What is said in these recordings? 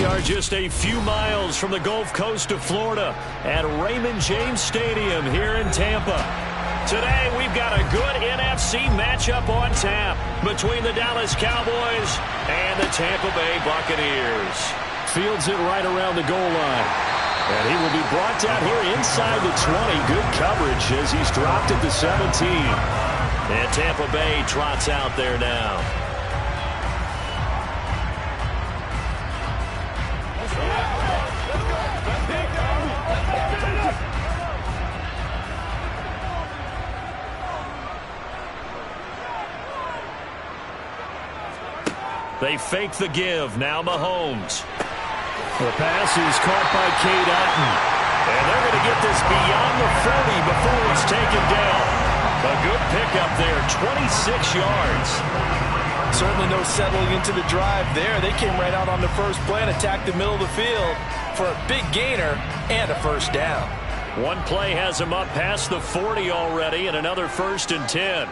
We are just a few miles from the Gulf Coast of Florida at Raymond James Stadium here in Tampa. Today, we've got a good NFC matchup on tap between the Dallas Cowboys and the Tampa Bay Buccaneers. Fields it right around the goal line. And he will be brought down here inside the 20. Good coverage as he's dropped at the 17. And Tampa Bay trots out there now. They fake the give. Now Mahomes. The pass is caught by Cade Otton. And they're going to get this beyond the 40 before it's taken down. A good pickup there, 26 yards. Certainly no settling into the drive there. They came right out on the first play and attacked the middle of the field for a big gainer and a first down. One play has him up past the 40 already and another 1st and 10.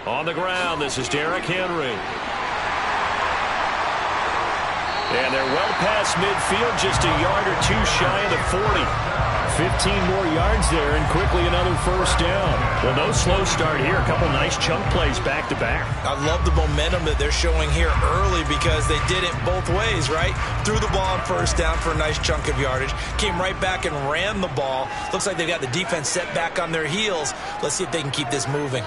On the ground, this is Derrick Henry. And they're well past midfield, just a yard or two shy of the 40. 15 more yards there, and quickly another first down. Well, no slow start here. A couple nice chunk plays back to back. I love the momentum that they're showing here early because they did it both ways, right? Threw the ball on first down for a nice chunk of yardage. Came right back and ran the ball. Looks like they've got the defense set back on their heels. Let's see if they can keep this moving.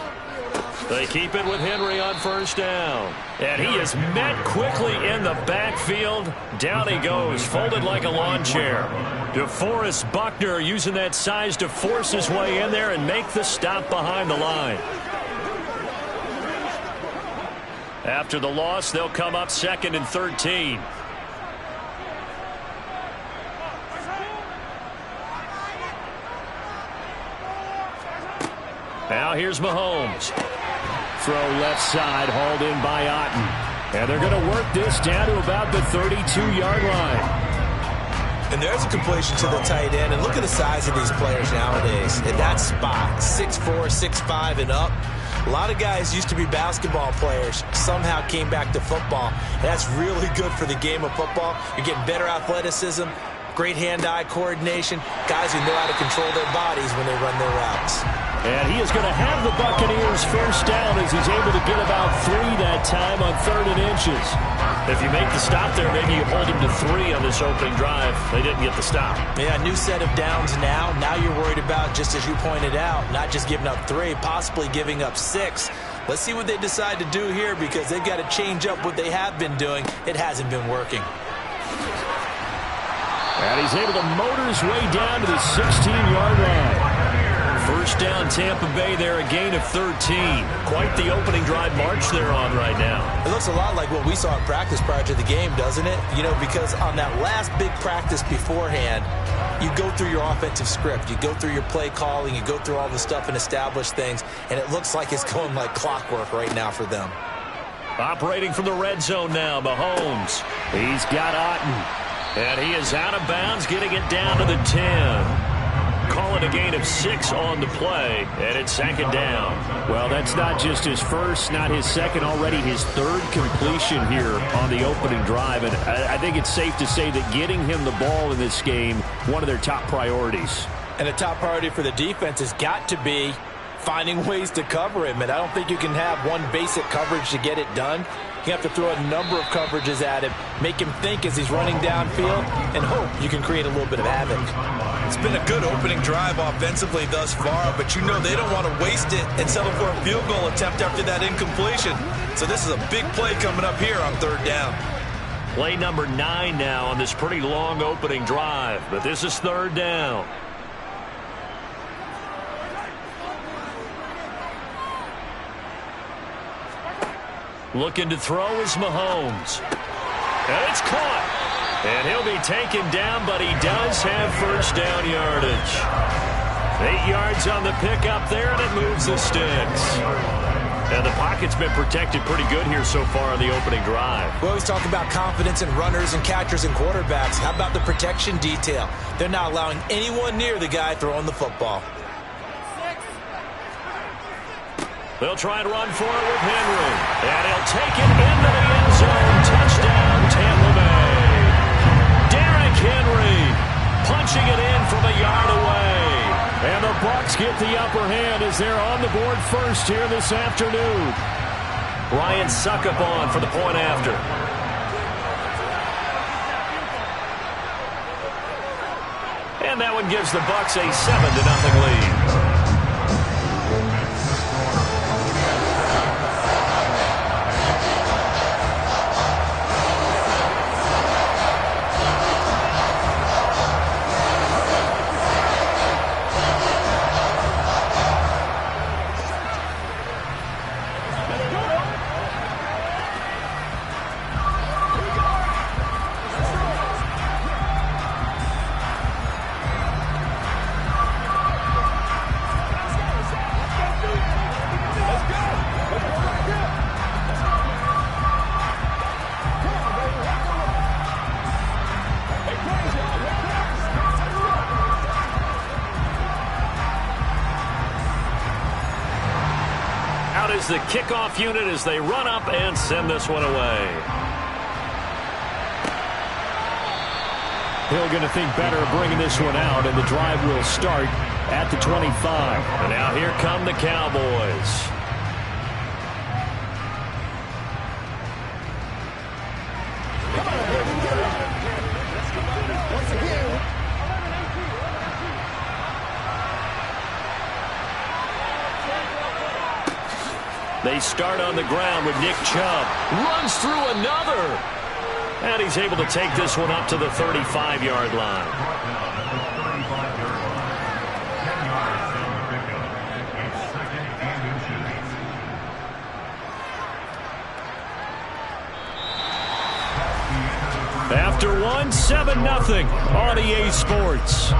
They keep it with Henry on first down. And he is met quickly in the backfield. Down he goes, folded like a lawn chair. DeForest Buckner using that size to force his way in there and make the stop behind the line. After the loss, they'll come up 2nd and 13. Now here's Mahomes. Throw left side, hauled in by Otton. And they're going to work this down to about the 32-yard line. And there's a completion to the tight end. And look at the size of these players nowadays. At that spot, 6'4", 6'5", and up. A lot of guys used to be basketball players, somehow came back to football. And that's really good for the game of football. You're getting better athleticism, great hand-eye coordination, guys who know how to control their bodies when they run their routes. And he is going to have the Buccaneers first down as he's able to get about 3 that time on 3rd and inches. If you make the stop there, maybe you hold him to 3 on this opening drive. They didn't get the stop. Yeah, new set of downs now. Now you're worried about, just as you pointed out, not just giving up 3, possibly giving up 6. Let's see what they decide to do here because they've got to change up what they have been doing. It hasn't been working. And he's able to motor his way down to the 16-yard line. First down, Tampa Bay there, a gain of 13. Quite the opening drive march they're on right now. It looks a lot like what we saw in practice prior to the game, doesn't it? You know, because on that last big practice beforehand, you go through your offensive script. You go through your play calling. You go through all the stuff and establish things. And it looks like it's going like clockwork right now for them. Operating from the red zone now, Mahomes. He's got Otton. And he is out of bounds, getting it down to the 10. Call it a gain of 6 on the play, and it's 2nd down. Well, that's not just his first, not his second, already his 3rd completion here on the opening drive. And I think it's safe to say that getting him the ball in this game, one of their top priorities. And the top priority for the defense has got to be finding ways to cover him. And I don't think you can have one basic coverage to get it done. You have to throw a number of coverages at him, make him think as he's running downfield, and hope you can create a little bit of havoc. It's been a good opening drive offensively thus far, but you know they don't want to waste it and settle for a field goal attempt after that incompletion. So this is a big play coming up here on 3rd down. Play number 9 now on this pretty long opening drive, but this is 3rd down. Looking to throw is Mahomes. And it's caught. And he'll be taken down, but he does have first down yardage. 8 yards on the pickup there, and it moves the sticks. And the pocket's been protected pretty good here so far on the opening drive. We always talk about confidence in runners and catchers and quarterbacks. How about the protection detail? They're not allowing anyone near the guy throwing the football. They'll try and run for it with Henry. And he'll take it into the end get the upper hand as they're on the board first here this afternoon. Ryan Suckup on for the point after. And that one gives the Bucks a 7-0 lead. Is the kickoff unit as they run up and send this one away. Hill going to think better of bringing this one out, and the drive will start at the 25. And now here come the Cowboys. They start on the ground with Nick Chubb. Runs through another. And he's able to take this one up to the 35-yard line. After one, 7-0 on EA Sports.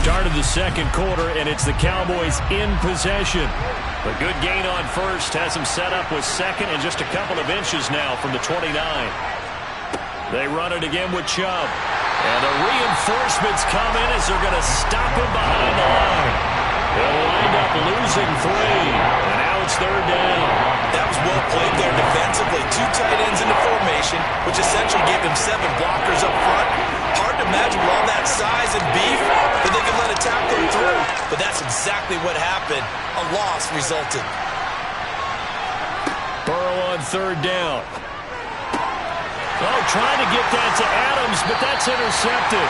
Started the second quarter, and it's the Cowboys in possession. A good gain on first has them set up with second and just a couple of inches now from the 29. They run it again with Chubb. And the reinforcements come in as they're going to stop him behind the line. They'll wind up losing 3. And now it's third down. That was well played there defensively. 2 tight ends in the formation, which essentially gave them 7 blockers up front. Hard to imagine with all that size and beef that they could let a tackler through. But that's exactly what happened. A loss resulted. Burrow on third down. Oh, trying to get that to Adams, but that's intercepted.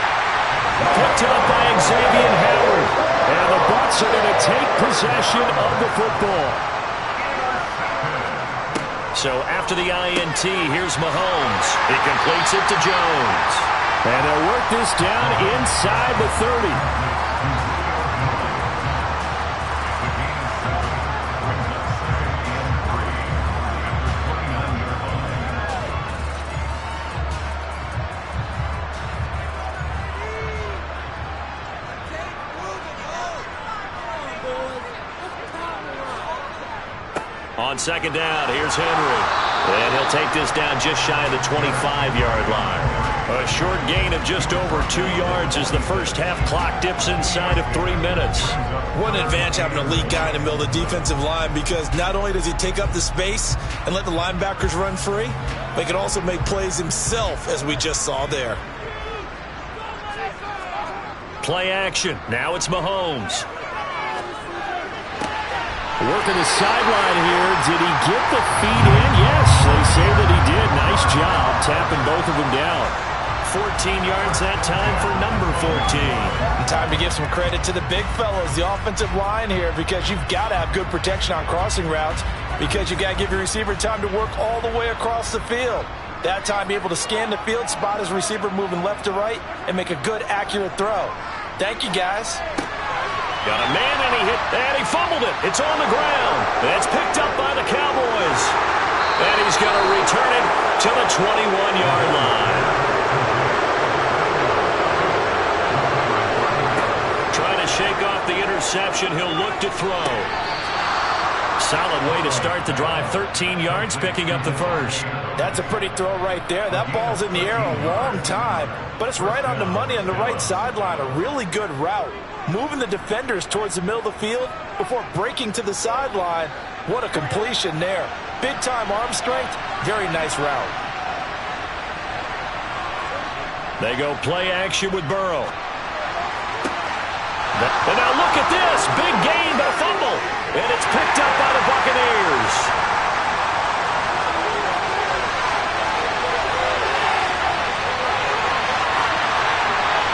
Picked up by Xavier Howard. And the Bucs are going to take possession of the football. So after the INT, here's Mahomes. He completes it to Jones. And they'll work this down inside the 30. On second down, here's Henry. And he'll take this down just shy of the 25-yard line. A short gain of just over 2 yards as the first half clock dips inside of 3 minutes. What an advantage having a elite guy in the middle of the defensive line, because not only does he take up the space and let the linebackers run free, but he can also make plays himself, as we just saw there. Play action. Now it's Mahomes. Working the sideline here. Did he get the feet in? Yes, they say that he did. Nice job tapping both of them down. 14 yards that time for number 14. And time to give some credit to the big fellows, the offensive line here, because you've got to have good protection on crossing routes, because you've got to give your receiver time to work all the way across the field. That time, be able to scan the field, spot his receiver moving left to right, and make a good, accurate throw. Thank you, guys. Got a man, and he hit, and he fumbled it. It's on the ground. It's picked up by the Cowboys. And he's going to return it to the 21-yard line. Trying to shake off the interception. He'll look to throw. Solid way to start the drive. 13 yards, picking up the first. That's a pretty throw right there. That ball's in the air a long time, but it's right on the money on the right sideline. A really good route. Moving the defenders towards the middle of the field before breaking to the sideline. What a completion there. Big-time arm strength. Very nice route. They go play action with Burrow. And now look at this. Big gain, but a fumble. And it's picked up by the Buccaneers.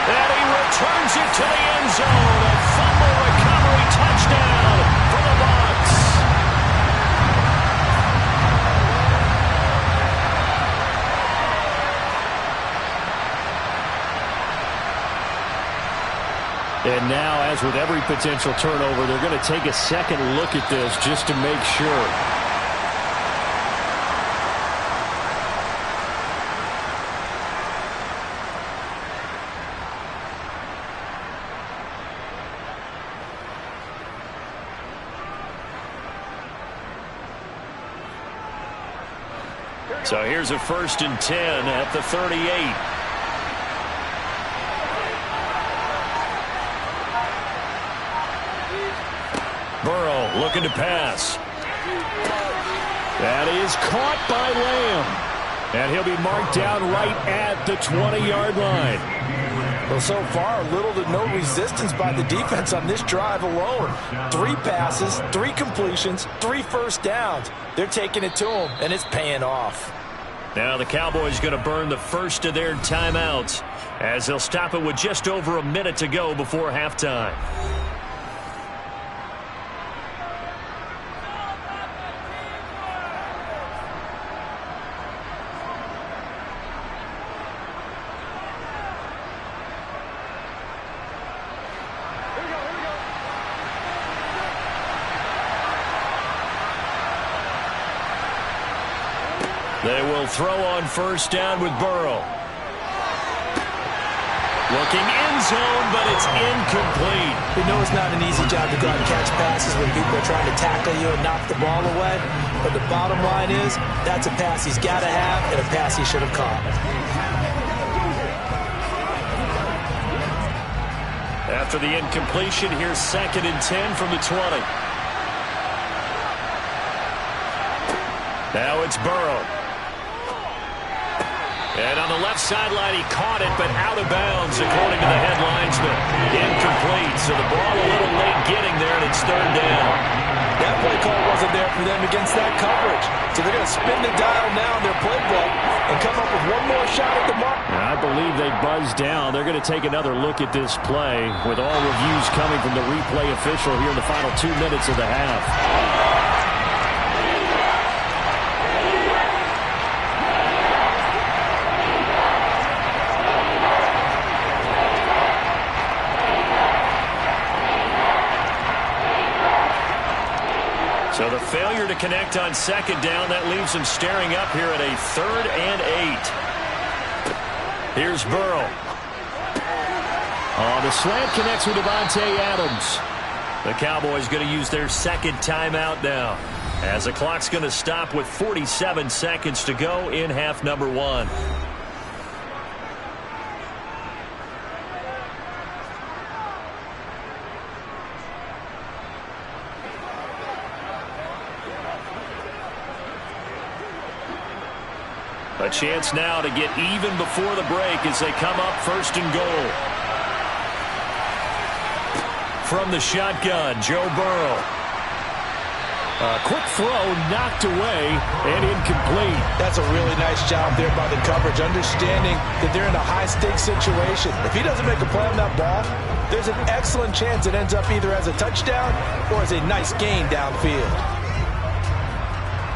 And he returns it to the end zone. A fumble recovery touchdown for the Bucs. And now, as with every potential turnover, they're going to take a second look at this just to make sure. So here's a 1st and 10 at the 38. Burrow looking to pass. That is caught by Lamb. And he'll be marked down right at the 20-yard line. Well, so far, little to no resistance by the defense on this drive alone. 3 passes, 3 completions, 3 first downs. They're taking it to him, and it's paying off. Now the Cowboys going to burn the first of their timeouts as they'll stop it with just over a minute to go before halftime. They will throw on 1st down with Burrow. Looking end zone, but it's incomplete. We know it's not an easy job to go out and catch passes when people are trying to tackle you and knock the ball away. But the bottom line is, that's a pass he's got to have and a pass he should have caught. After the incompletion, here's 2nd and 10 from the 20. Now it's Burrow. And on the left sideline, he caught it, but out of bounds, according to the head linesman. Incomplete, so the ball a little late getting there, and it's 3rd down. That play call wasn't there for them against that coverage. So they're going to spin the dial now in their playbook and come up with one more shot at the mark. And I believe they buzzed down. They're going to take another look at this play, with all reviews coming from the replay official here in the final 2 minutes of the half. So the failure to connect on 2nd down, that leaves them staring up here at a 3rd and 8. Here's Burrow. The slant connects with Davante Adams. The Cowboys going to use their 2nd timeout now, as the clock's going to stop with 47 seconds to go in half number 1. A chance now to get even before the break as they come up 1st and goal. From the shotgun, Joe Burrow. A quick throw knocked away and incomplete. That's a really nice job there by the coverage, understanding that they're in a high-stakes situation. If he doesn't make a play on that ball, there's an excellent chance it ends up either as a touchdown or as a nice gain downfield.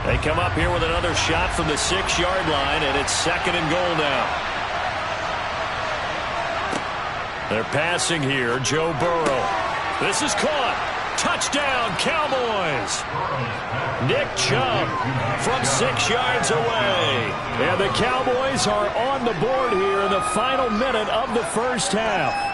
They come up here with another shot from the 6-yard line, and it's 2nd and goal now. They're passing here, Joe Burrow. This is caught. Touchdown, Cowboys. Nick Chubb from 6 yards away. And the Cowboys are on the board here in the final minute of the first half.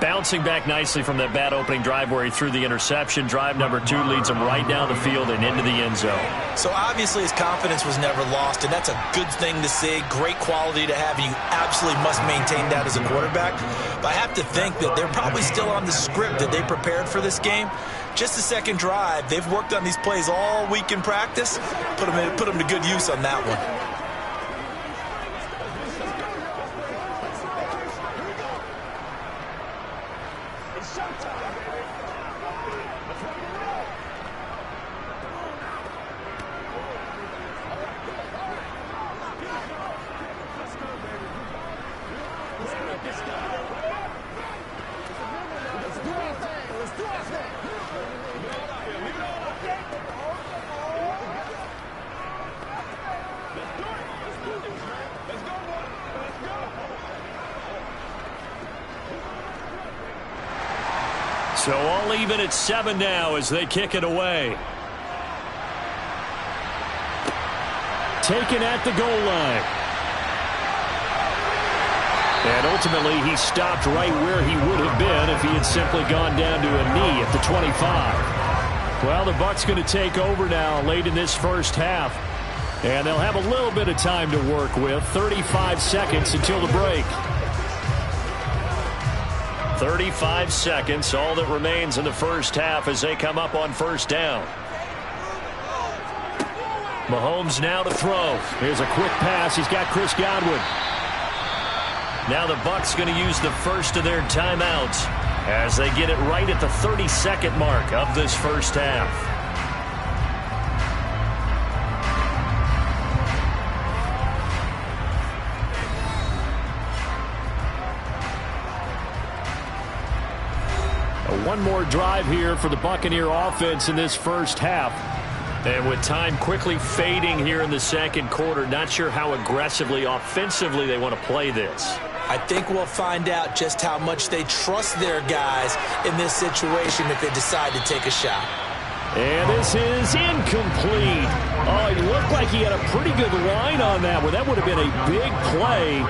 Bouncing back nicely from that bad opening drive where he threw the interception. Drive number 2 leads him right down the field and into the end zone. So obviously his confidence was never lost, and that's a good thing to see. Great quality to have, and you absolutely must maintain that as a quarterback. But I have to think that they're probably still on the script that they prepared for this game. Just the 2nd drive. They've worked on these plays all week in practice. Put them to good use on that one. So all even at 7 now as they kick it away. Taken at the goal line. And ultimately, he stopped right where he would have been if he had simply gone down to a knee at the 25. Well, the Bucs going to take over now late in this first half. And they'll have a little bit of time to work with. 35 seconds until the break. 35 seconds, all that remains in the first half as they come up on first down. Mahomes now to throw. Here's a quick pass. He's got Chris Godwin. Now the Bucs going to use the first of their timeouts as they get it right at the 30-second mark of this first half. One more drive here for the Buccaneer offense in this first half. And with time quickly fading here in the second quarter, not sure how aggressively, offensively they want to play this. I think we'll find out just how much they trust their guys in this situation if they decide to take a shot. And this is incomplete. Oh, it looked like he had a pretty good line on that one. That would have been a big play,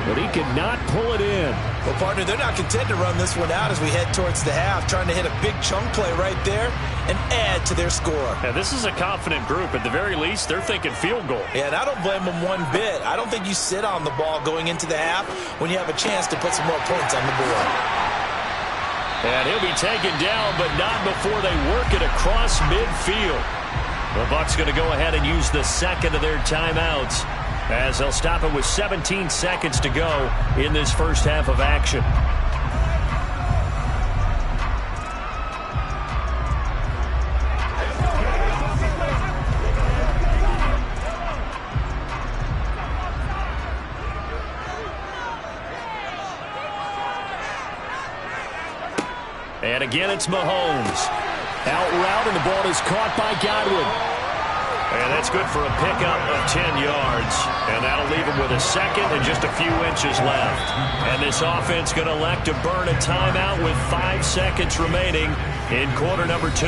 but he could not pull it in. Well, partner, they're not content to run this one out as we head towards the half, trying to hit a big chunk play right there and add to their score. Yeah, this is a confident group. At the very least, they're thinking field goal. Yeah, and I don't blame them one bit. I don't think you sit on the ball going into the half when you have a chance to put some more points on the board. And he'll be taken down, but not before they work it across midfield. The Bucs going to go ahead and use the second of their timeouts as they'll stop it with 17 seconds to go in this first half of action. And again, it's Mahomes. Out route, and the ball is caught by Godwin. And that's good for a pickup of 10 yards. And that'll leave him with a second and just a few inches left. And this offense going to elect to burn a timeout with 5 seconds remaining in quarter number 2.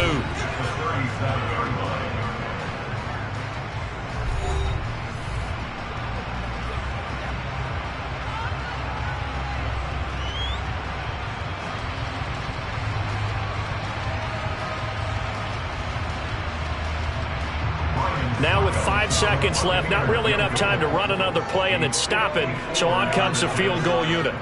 Now with 5 seconds left, not really enough time to run another play and then stop it. So on comes the field goal unit.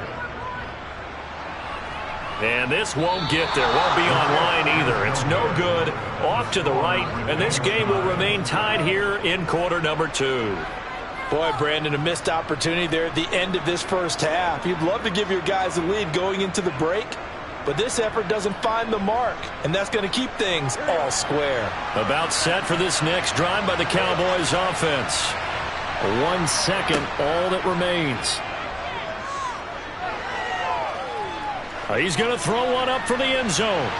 And this won't get there. Won't be online either. It's no good. Off to the right. And this game will remain tied here in quarter number 2. Boy, Brandon, a missed opportunity there at the end of this first half. You'd love to give your guys a lead going into the break, but this effort doesn't find the mark, and that's going to keep things all square. About set for this next drive by the Cowboys offense. 1 second, all that remains. He's going to throw one up for the end zone.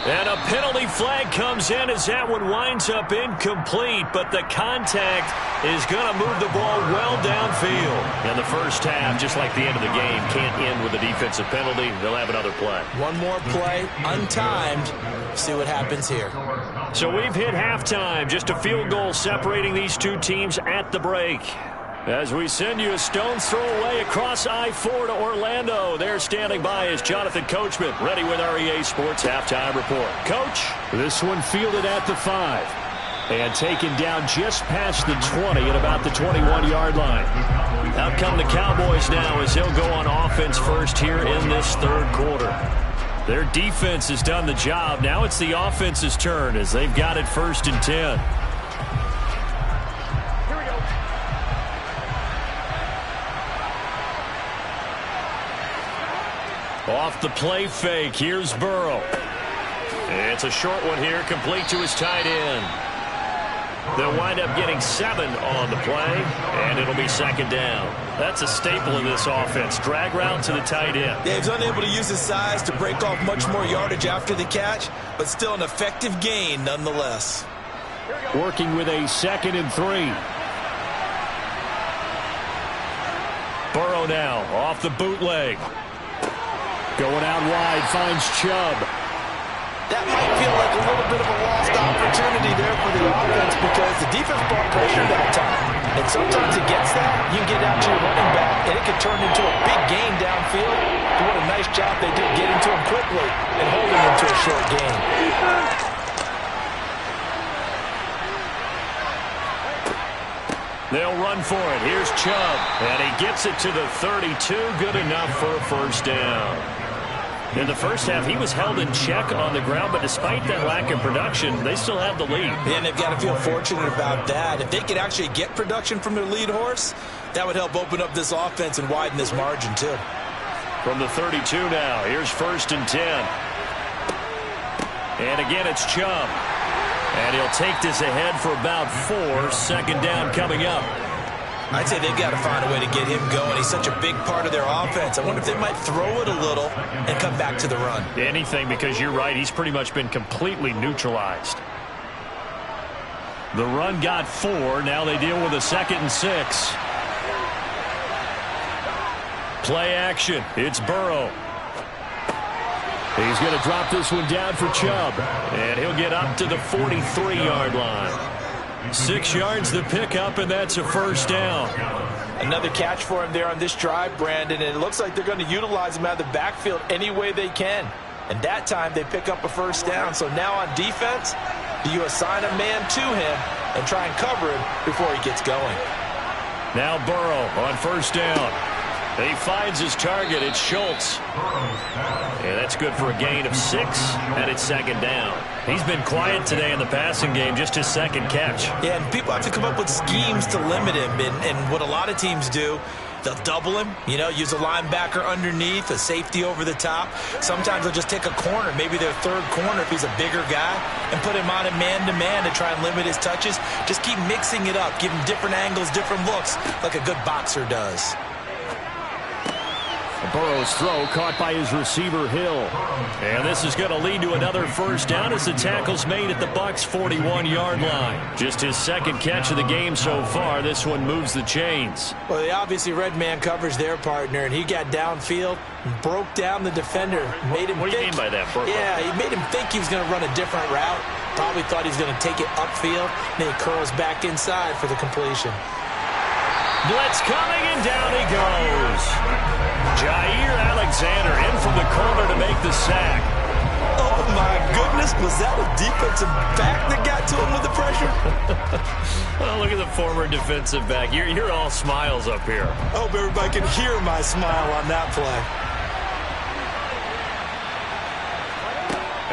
And a penalty flag comes in as that one winds up incomplete, but the contact is going to move the ball well downfield. In the first half, just like the end of the game, can't end with a defensive penalty. They'll have another play. One more play, untimed. See what happens here. So we've hit halftime. Just a field goal separating these two teams at the break. As we send you a stone's throw away across I-4 to Orlando. There standing by is Jonathan Coachman, ready with our EA Sports Halftime Report. Coach, this one fielded at the 5 and taken down just past the 20 at about the 21-yard line. Out come the Cowboys now as they'll go on offense first here in this third quarter. Their defense has done the job. Now it's the offense's turn as they've got it 1st and 10. Off the play fake, here's Burrow. It's a short one here, complete to his tight end. They'll wind up getting 7 on the play, and it'll be 2nd down. That's a staple of this offense, drag route to the tight end. Yeah, he's unable to use his size to break off much more yardage after the catch, but still an effective gain nonetheless. Working with a 2nd and 3. Burrow now off the bootleg. Going out wide, finds Chubb. That might feel like a little bit of a lost opportunity there for the offense because the defense brought pressure that time. And sometimes against that, you can get out to your running back, and it can turn into a big gain downfield. But what a nice job they did getting to him quickly and holding him to a short gain. They'll run for it. Here's Chubb, and he gets it to the 32. Good enough for a first down. In the first half, he was held in check on the ground, but despite that lack of production, they still have the lead. And they've got to feel fortunate about that. If they could actually get production from their lead horse, that would help open up this offense and widen this margin, too. From the 32 now, here's 1st and 10. And again, it's Chubb. And he'll take this ahead for about 4. 2nd down coming up. I'd say they've got to find a way to get him going. He's such a big part of their offense. I wonder if they might throw it a little and come back to the run. Anything, because you're right. He's pretty much been completely neutralized. The run got 4. Now they deal with a 2nd and 6. Play action. It's Burrow. He's going to drop this one down for Chubb. And he'll get up to the 43-yard line. 6 yards the pickup, and that's a first down. Another catch for him there on this drive, Brandon, and it looks like they're going to utilize him out of the backfield any way they can. And that time they pick up a first down. So now on defense, you assign a man to him and try and cover him before he gets going. Now Burrow on 1st down. He finds his target. It's Schultz. Yeah, that's good for a gain of 6, and it's 2nd down. He's been quiet today in the passing game, just his 2nd catch. Yeah, and people have to come up with schemes to limit him, and what a lot of teams do, they'll double him, use a linebacker underneath, a safety over the top. Sometimes they'll just take a corner, maybe their 3rd corner if he's a bigger guy, and put him on a man-to-man to try and limit his touches. Just keep mixing it up, give him different angles, different looks, like a good boxer does. Burrow's throw caught by his receiver Hill. And this is going to lead to another first down as the tackle's made at the Bucs' 41-yard line. Just his 2nd catch of the game so far. This one moves the chains. Well, they obviously red man covers their partner, and he got downfield, broke down the defender, made him What do you mean by that, Burrow? Yeah, he made him think he was going to run a different route. Probably thought he was going to take it upfield. Then he curls back inside for the completion. Blitz coming, and down he goes. Jair Alexander in from the corner to make the sack. Oh, my goodness. Was that a defensive back that got to him with the pressure? Oh, look at the former defensive back. You're all smiles up here. I hope everybody can hear my smile on that play.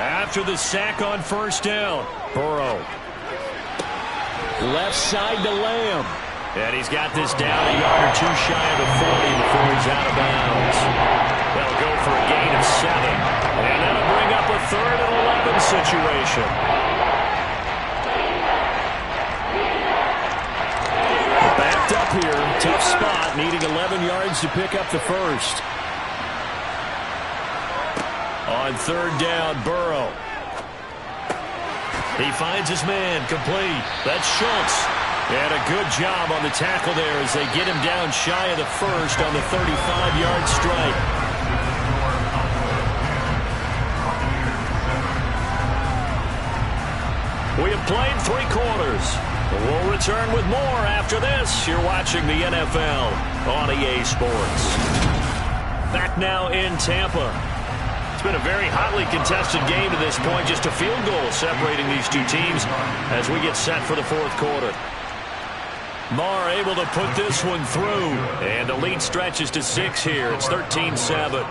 After the sack on 1st down, Burrow. Left side to Lamb. And he's got this down a yard or 2 shy of the 40 before he's out of bounds. They'll go for a gain of 7. And that'll bring up a 3rd and 11 situation. Backed up here. Tough spot, needing 11 yards to pick up the first. On 3rd down, Burrow. He finds his man, complete. That's Schultz. And a good job on the tackle there as they get him down shy of the first on the 35-yard strike. We have played 3 quarters. We'll return with more after this. You're watching the NFL on EA Sports. Back now in Tampa. It's been a very hotly contested game to this point. Just a field goal separating these two teams as we get set for the 4th quarter. Marr able to put this one through. And the lead stretches to 6 here. It's 13-7.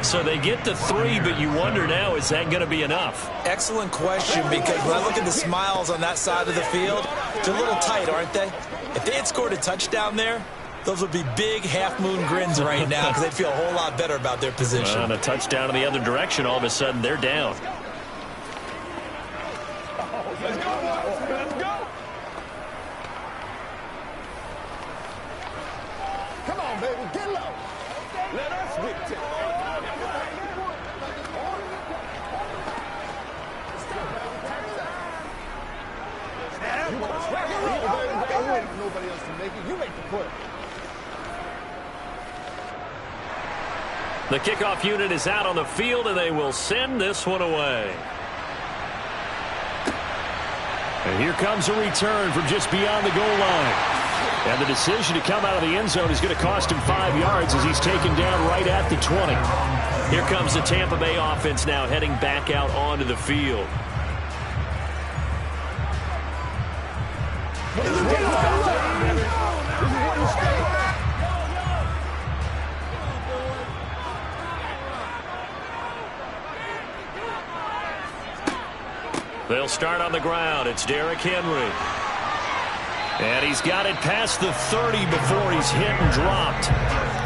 So they get to 3, but you wonder now, is that going to be enough? Excellent question, because when I look at the smiles on that side of the field, they're a little tight, aren't they? If they had scored a touchdown there, those would be big half-moon grins right now because they'd feel a whole lot better about their position. On a touchdown in the other direction, all of a sudden they're down. Let's go, boys. Let's go. Come on, baby. Get low. Let us dictate. You want to swag and roll, baby. I'm waiting for nobody else to make it. You make the play. The kickoff unit is out on the field, and they will send this one away. And here comes a return from just beyond the goal line. And the decision to come out of the end zone is going to cost him 5 yards as he's taken down right at the 20. Here comes the Tampa Bay offense now heading back out onto the field. They'll start on the ground. It's Derrick Henry. And he's got it past the 30 before he's hit and dropped.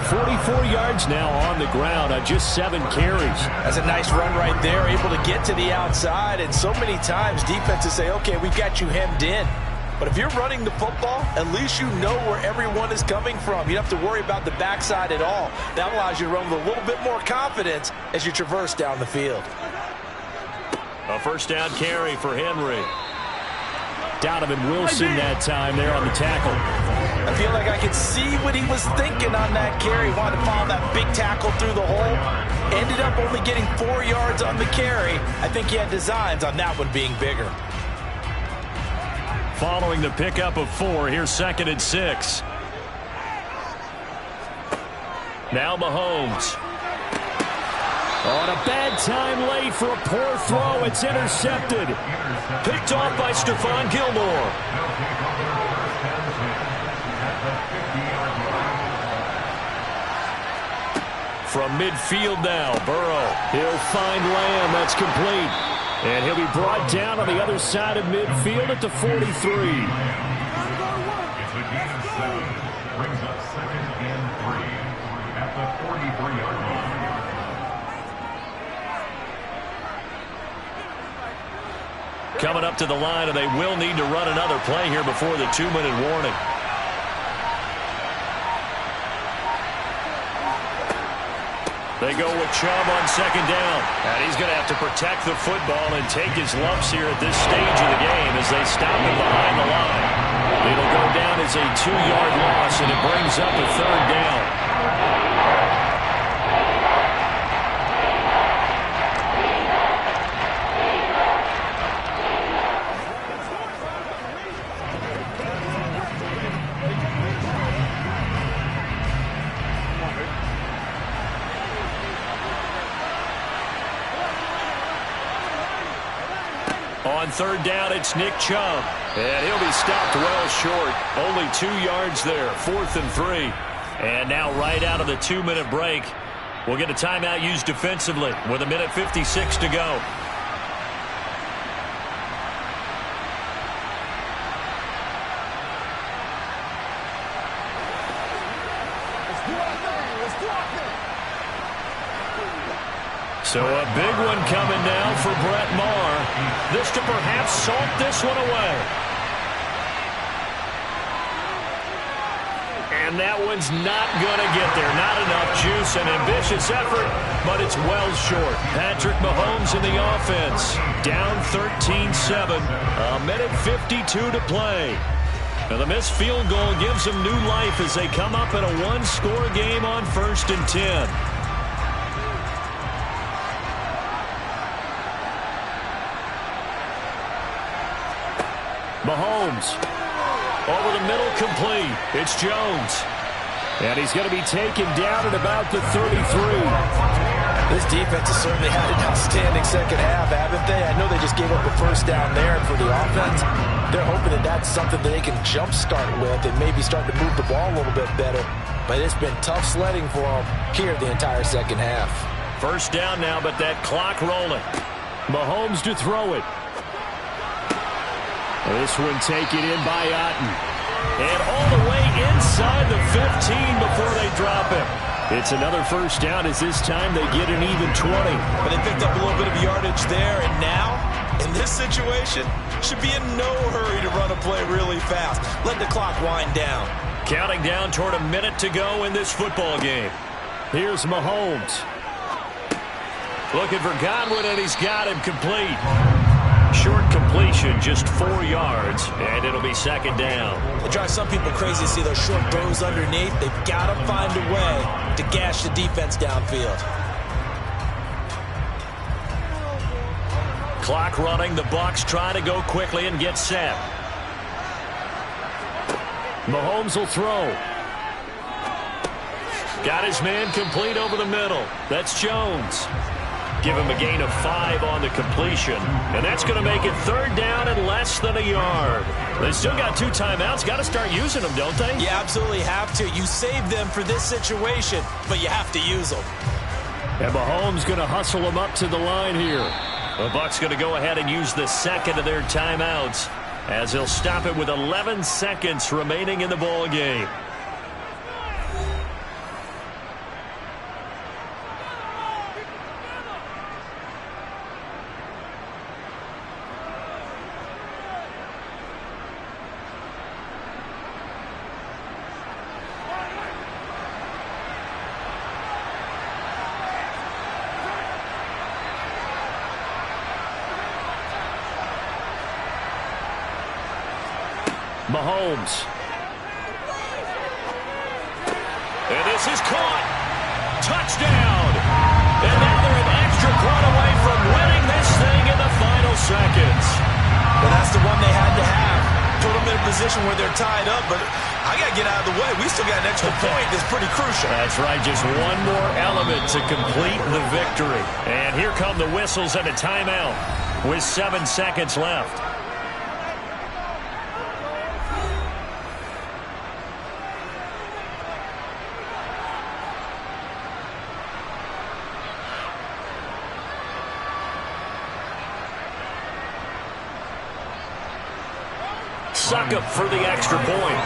44 yards now on the ground on just 7 carries. That's a nice run right there, able to get to the outside. And so many times defenses say, okay, we've got you hemmed in. But if you're running the football, at least you know where everyone is coming from. You don't have to worry about the backside at all. That allows you to run with a little bit more confidence as you traverse down the field. A first down carry for Henry. Donovan Wilson that time there on the tackle. I feel like I could see what he was thinking on that carry. Wanted to follow that big tackle through the hole. Ended up only getting 4 yards on the carry. I think he had designs on that one being bigger. Following the pickup of 4, here's 2nd and 6. Now Mahomes. On a bad time late for a poor throw. It's intercepted. Picked off by Stephon Gilmore. From midfield now, Burrow. He'll find Lamb. That's complete. And he'll be brought down on the other side of midfield at the 43. It's a gain of 7. Brings up 2nd and 3 at the 43-yard line. Coming up to the line, and they will need to run another play here before the 2-minute warning. They go with Chubb on 2nd down. And he's going to have to protect the football and take his lumps here at this stage of the game as they stop him behind the line. It'll go down as a 2-yard loss, and it brings up a 3rd down. On 3rd down, it's Nick Chubb. And he'll be stopped well short. Only 2 yards there. 4th and 3. And now right out of the 2-minute break, we'll get a timeout used defensively with 1:56 to go. So a big one coming now for Brett Maher. This to perhaps salt this one away. And that one's not going to get there. Not enough juice. An ambitious effort, but it's well short. Patrick Mahomes in the offense. Down 13-7. 1:52 to play. Now the missed field goal gives them new life as they come up in a 1-score game on 1st and 10. Mahomes. Over the middle, complete. It's Jones. And he's going to be taken down at about the 33. This defense has certainly had an outstanding second half, haven't they? I know they just gave up a first down there for the offense. They're hoping that that's something that they can jumpstart with and maybe start to move the ball a little bit better. But it's been tough sledding for them here the entire second half. First down now, but that clock rolling. Mahomes to throw it. This one taken in by Otten. And all the way inside the 15 before they drop him. It's another first down as this time they get an even 20. But they picked up a little bit of yardage there, and now, in this situation, should be in no hurry to run a play really fast. Let the clock wind down. Counting down toward a minute to go in this football game. Here's Mahomes. Looking for Godwin, and he's got him complete. Short complete. completion, just 4 yards, and it'll be second down. It drives some people crazy to see those short throws underneath. They've got to find a way to gash the defense downfield. Clock running. The Bucs try to go quickly and get set. Mahomes will throw. Got his man complete over the middle. That's Jones. Give him a gain of 5 on the completion. And that's going to make it third down and less than a yard. They still got 2 timeouts. Got to start using them, don't they? You absolutely have to. You save them for this situation, but you have to use them. And Mahomes going to hustle them up to the line here. The Bucs going to go ahead and use the second of their timeouts as he'll stop it with 11 seconds remaining in the ball game. Mahomes. And this is caught. Touchdown. And now they're an extra point away from winning this thing in the final seconds. Well, that's the one they had to have. Put them in a position where they're tied up, but I got to get out of the way. We still got an extra point that's pretty crucial. That's right. Just one more element to complete the victory. And here come the whistles and a timeout with 7 seconds left. Succop for the extra point.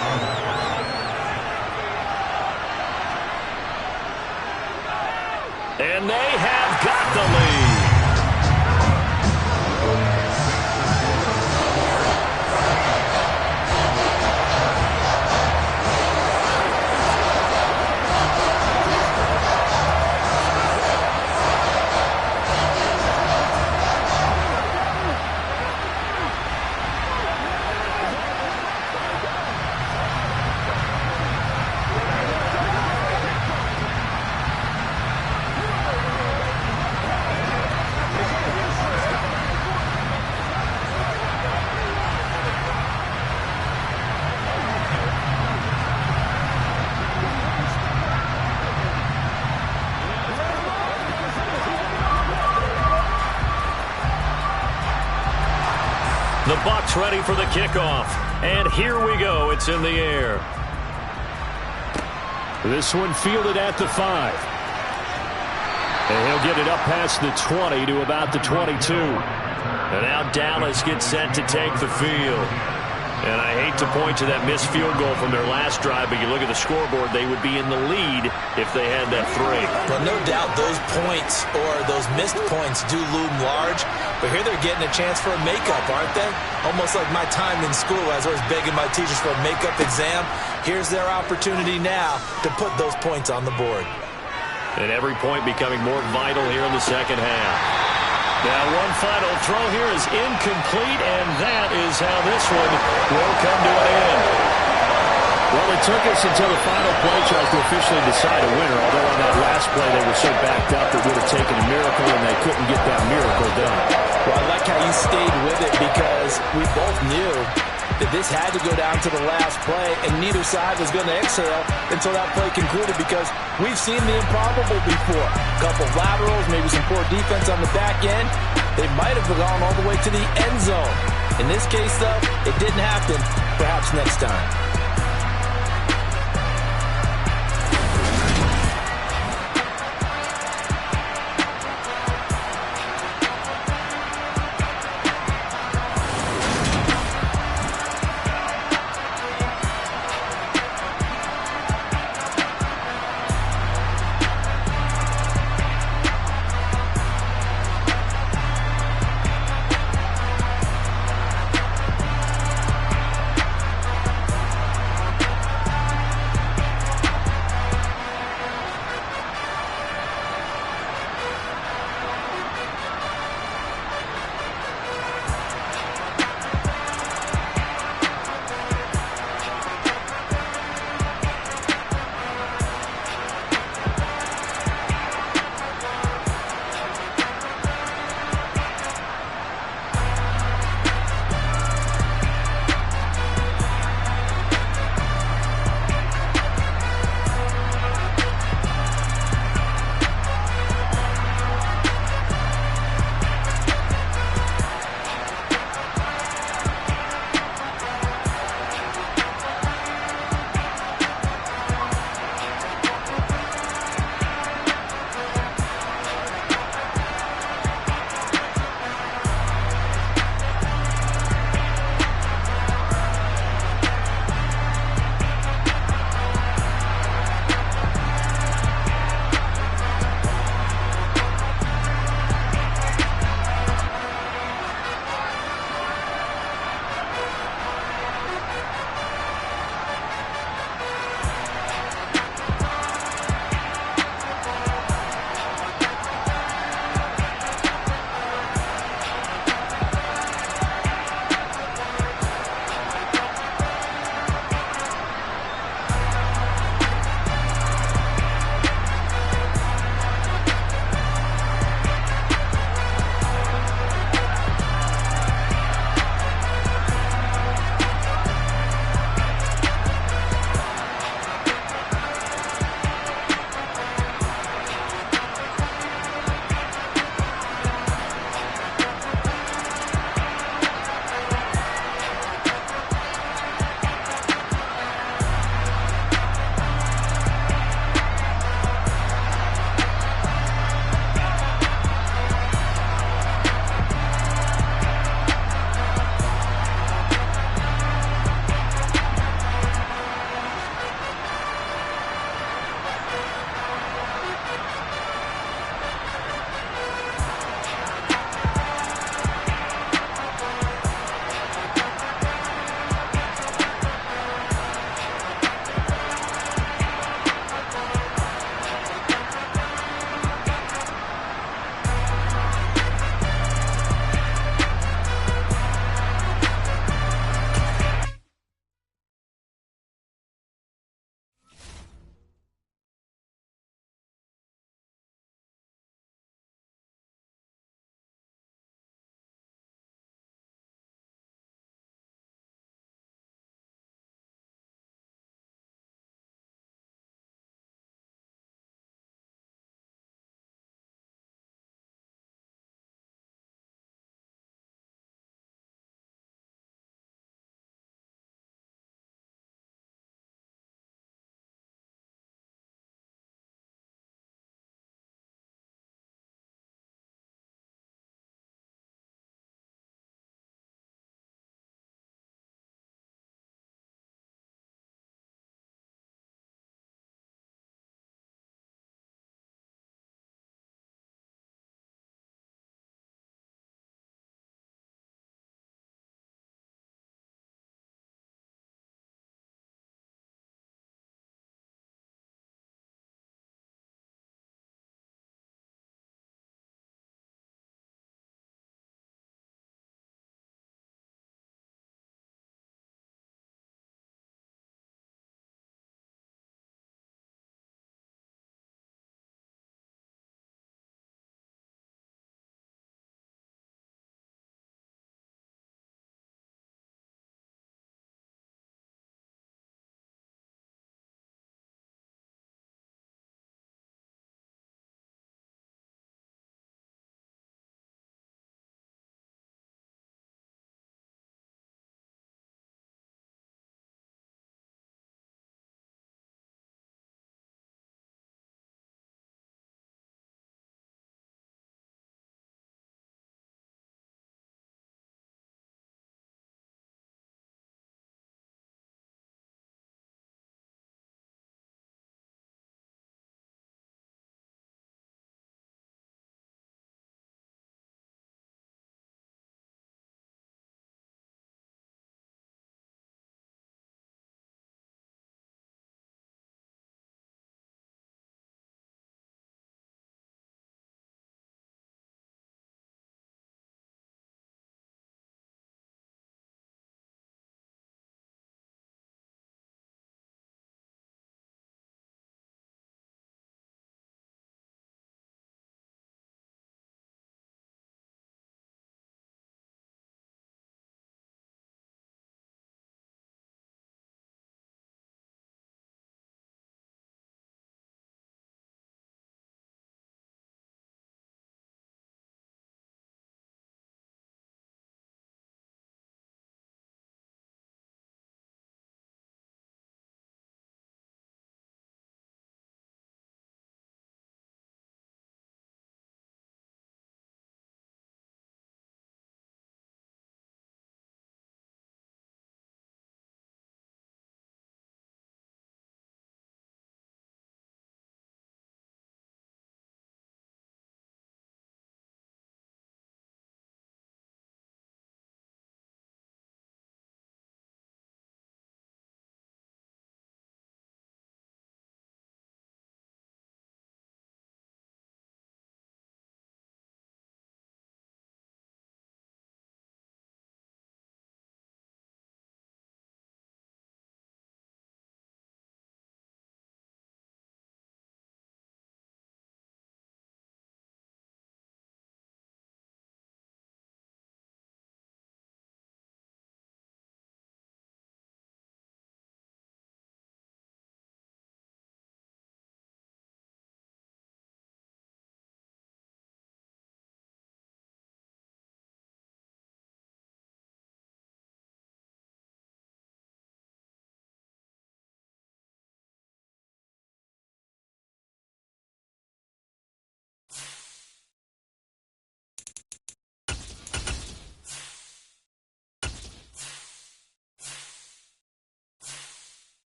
And they have got the lead. The Bucs ready for the kickoff. And here we go. It's in the air. This one fielded at the 5. And he'll get it up past the 20 to about the 22. And now Dallas gets set to take the field. And I hate to point to that missed field goal from their last drive, but you look at the scoreboard, they would be in the lead if they had that 3. Well, no doubt those points or those missed points do loom large, but here they're getting a chance for a makeup, aren't they? Almost like my time in school, as I was begging my teachers for a makeup exam. Here's their opportunity now to put those points on the board. And every point becoming more vital here in the second half. Now one final throw here is incomplete, and that is how this one will come to an end. Well, it took us until the final play charge to officially decide a winner, although on that last play they were so backed up it would have taken a miracle, and they couldn't get that miracle done. Well, I like how you stayed with it because we both knew that this had to go down to the last play, and neither side was going to exhale until that play concluded because we've seen the improbable before. A couple of laterals, maybe some poor defense on the back end. They might have gone all the way to the end zone. In this case, though, it didn't happen. Perhaps next time.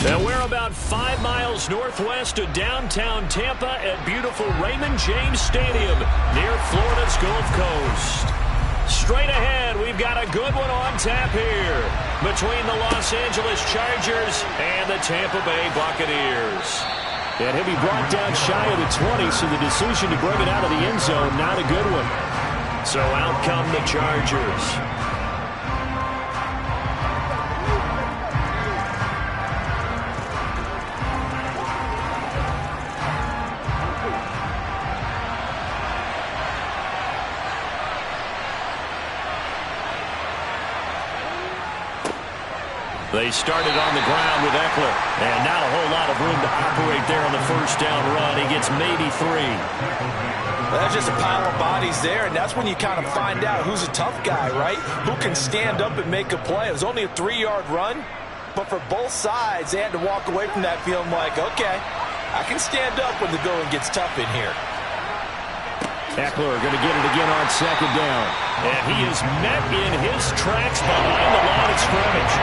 And we're about 5 miles northwest of downtown Tampa at beautiful Raymond James Stadium near Florida's Gulf Coast. Straight ahead, we've got a good one on tap here between the Los Angeles Chargers and the Tampa Bay Buccaneers. And he'll be brought down shy of the 20, so the decision to bring it out of the end zone, not a good one. So out come the Chargers. They started on the ground with Eckler, and not a whole lot of room to operate there on the first down run. He gets maybe 3. Well, that's just a pile of bodies there, and that's when you kind of find out who's a tough guy, right? Who can stand up and make a play. It was only a 3-yard run, but for both sides, they had to walk away from that feeling like, okay, I can stand up when the going gets tough in here. Eckler going to get it again on second down. And he is met in his tracks behind the line of scrimmage.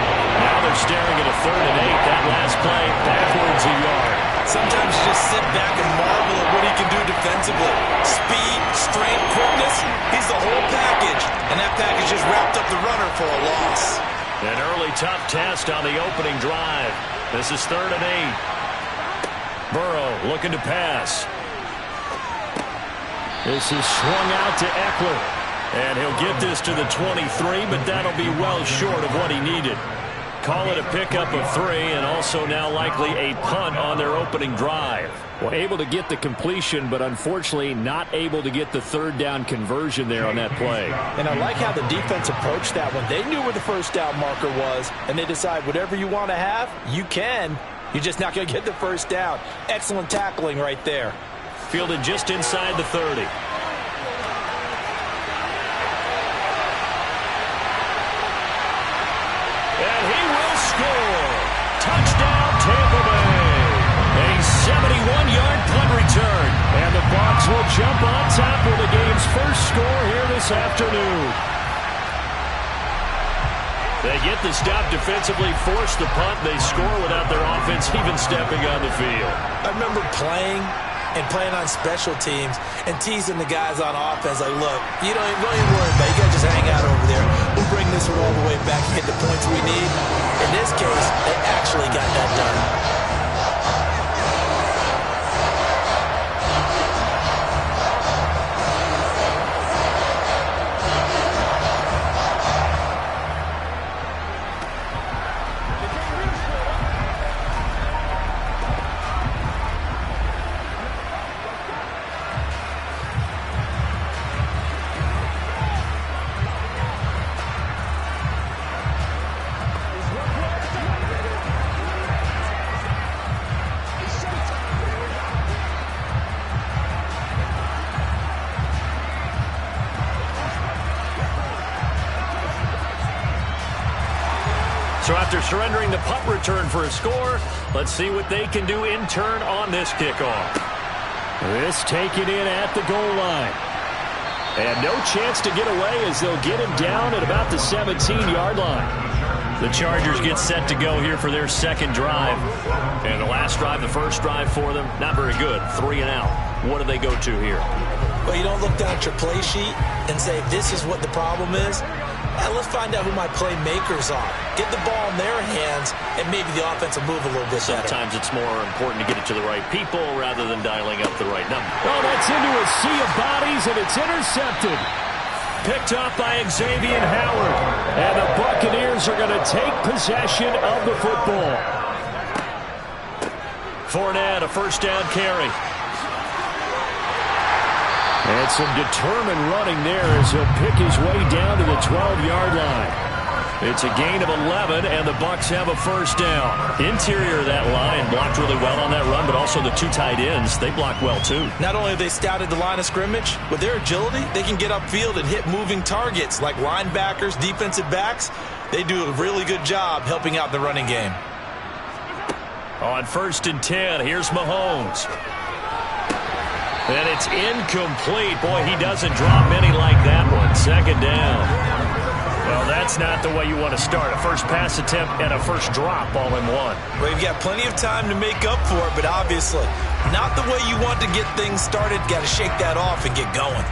Now they're staring at a 3rd and 8. That last play, backwards a yard. Sometimes you just sit back and marvel at what he can do defensively. Speed, strength, quickness, he's the whole package. And that package just wrapped up the runner for a loss. An early tough test on the opening drive. This is 3rd and 8. Burrow looking to pass. This is swung out to Eckler. And he'll get this to the 23, but that'll be well short of what he needed. Call it a pickup of 3, and also now likely a punt on their opening drive. Well, able to get the completion, but unfortunately not able to get the 3rd down conversion there on that play. And I like how the defense approached that one. They knew where the first down marker was, and they decide whatever you want to have, you can. You're just not going to get the first down. Excellent tackling right there. Fielded just inside the 30. And he will score. Touchdown, Tampa Bay. A 71-yard punt return. And the Bucs will jump on top with the game's first score here this afternoon. They get the stop defensively, force the punt. They score without their offense even stepping on the field. I remember playing on special teams and teasing the guys on offense like, look, you don't even worry about it. You guys just hang out over there. We'll bring this one all the way back and get the points we need. In this case, they actually got that done. So after surrendering the punt return for a score, let's see what they can do in turn on this kickoff. This taken in at the goal line. And no chance to get away as they'll get him down at about the 17-yard line. The Chargers get set to go here for their second drive. And the last drive, the first drive for them, not very good. 3 and out. What do they go to here? Well, you don't look down at your play sheet and say, this is what the problem is. Let's find out who my playmakers are. Get the ball in their hands, and maybe the offense will move a little bit better. Sometimes it's more important to get it to the right people rather than dialing up the right number. Oh, that's into a sea of bodies, and it's intercepted. Picked up by Xavier Howard. And the Buccaneers are going to take possession of the football. Fournette, a first down carry. And some determined running there as he'll pick his way down to the 12-yard line. It's a gain of 11, and the Bucs have a first down. Interior of that line blocked really well on that run, but also the 2 tight ends, they blocked well too. Not only have they scouted the line of scrimmage, with their agility, they can get upfield and hit moving targets like linebackers, defensive backs. They do a really good job helping out the running game. On 1st and 10, here's Mahomes. And it's incomplete. Boy, he doesn't drop many like that one. Second down. Well, that That's not the way you want to start. A first pass attempt and a first drop all in one. Well, you've got plenty of time to make up for it, but obviously not the way you want to get things started. Got to shake that off and get going.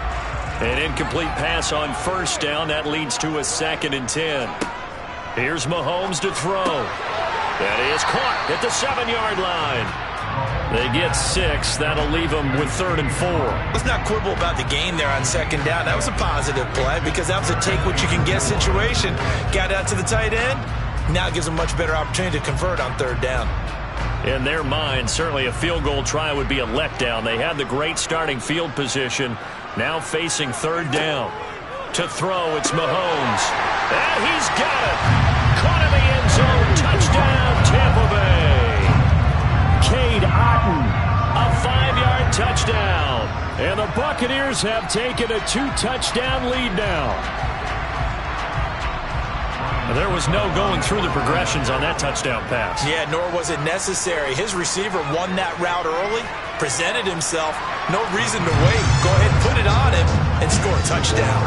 An incomplete pass on first down. That leads to a 2nd and 10. Here's Mahomes to throw. That is caught at the 7-yard line. They get 6. That'll leave them with 3rd and 4. Let's not quibble about the game there on 2nd down. That was a positive play because that was a take-what-you-can-get situation. Got out to the tight end. Now gives them much better opportunity to convert on 3rd down. In their mind, certainly a field goal try would be a letdown. They had the great starting field position. Now facing 3rd down. To throw, it's Mahomes. And he's got it. Caught in the end zone. Touchdown, Tampa Bay. Cade Otton, a 5-yard touchdown. And the Buccaneers have taken a 2-touchdown lead now. There was no going through the progressions on that touchdown pass. Yeah, nor was it necessary. His receiver won that route early, presented himself. No reason to wait. Go ahead and put it on him and score a touchdown.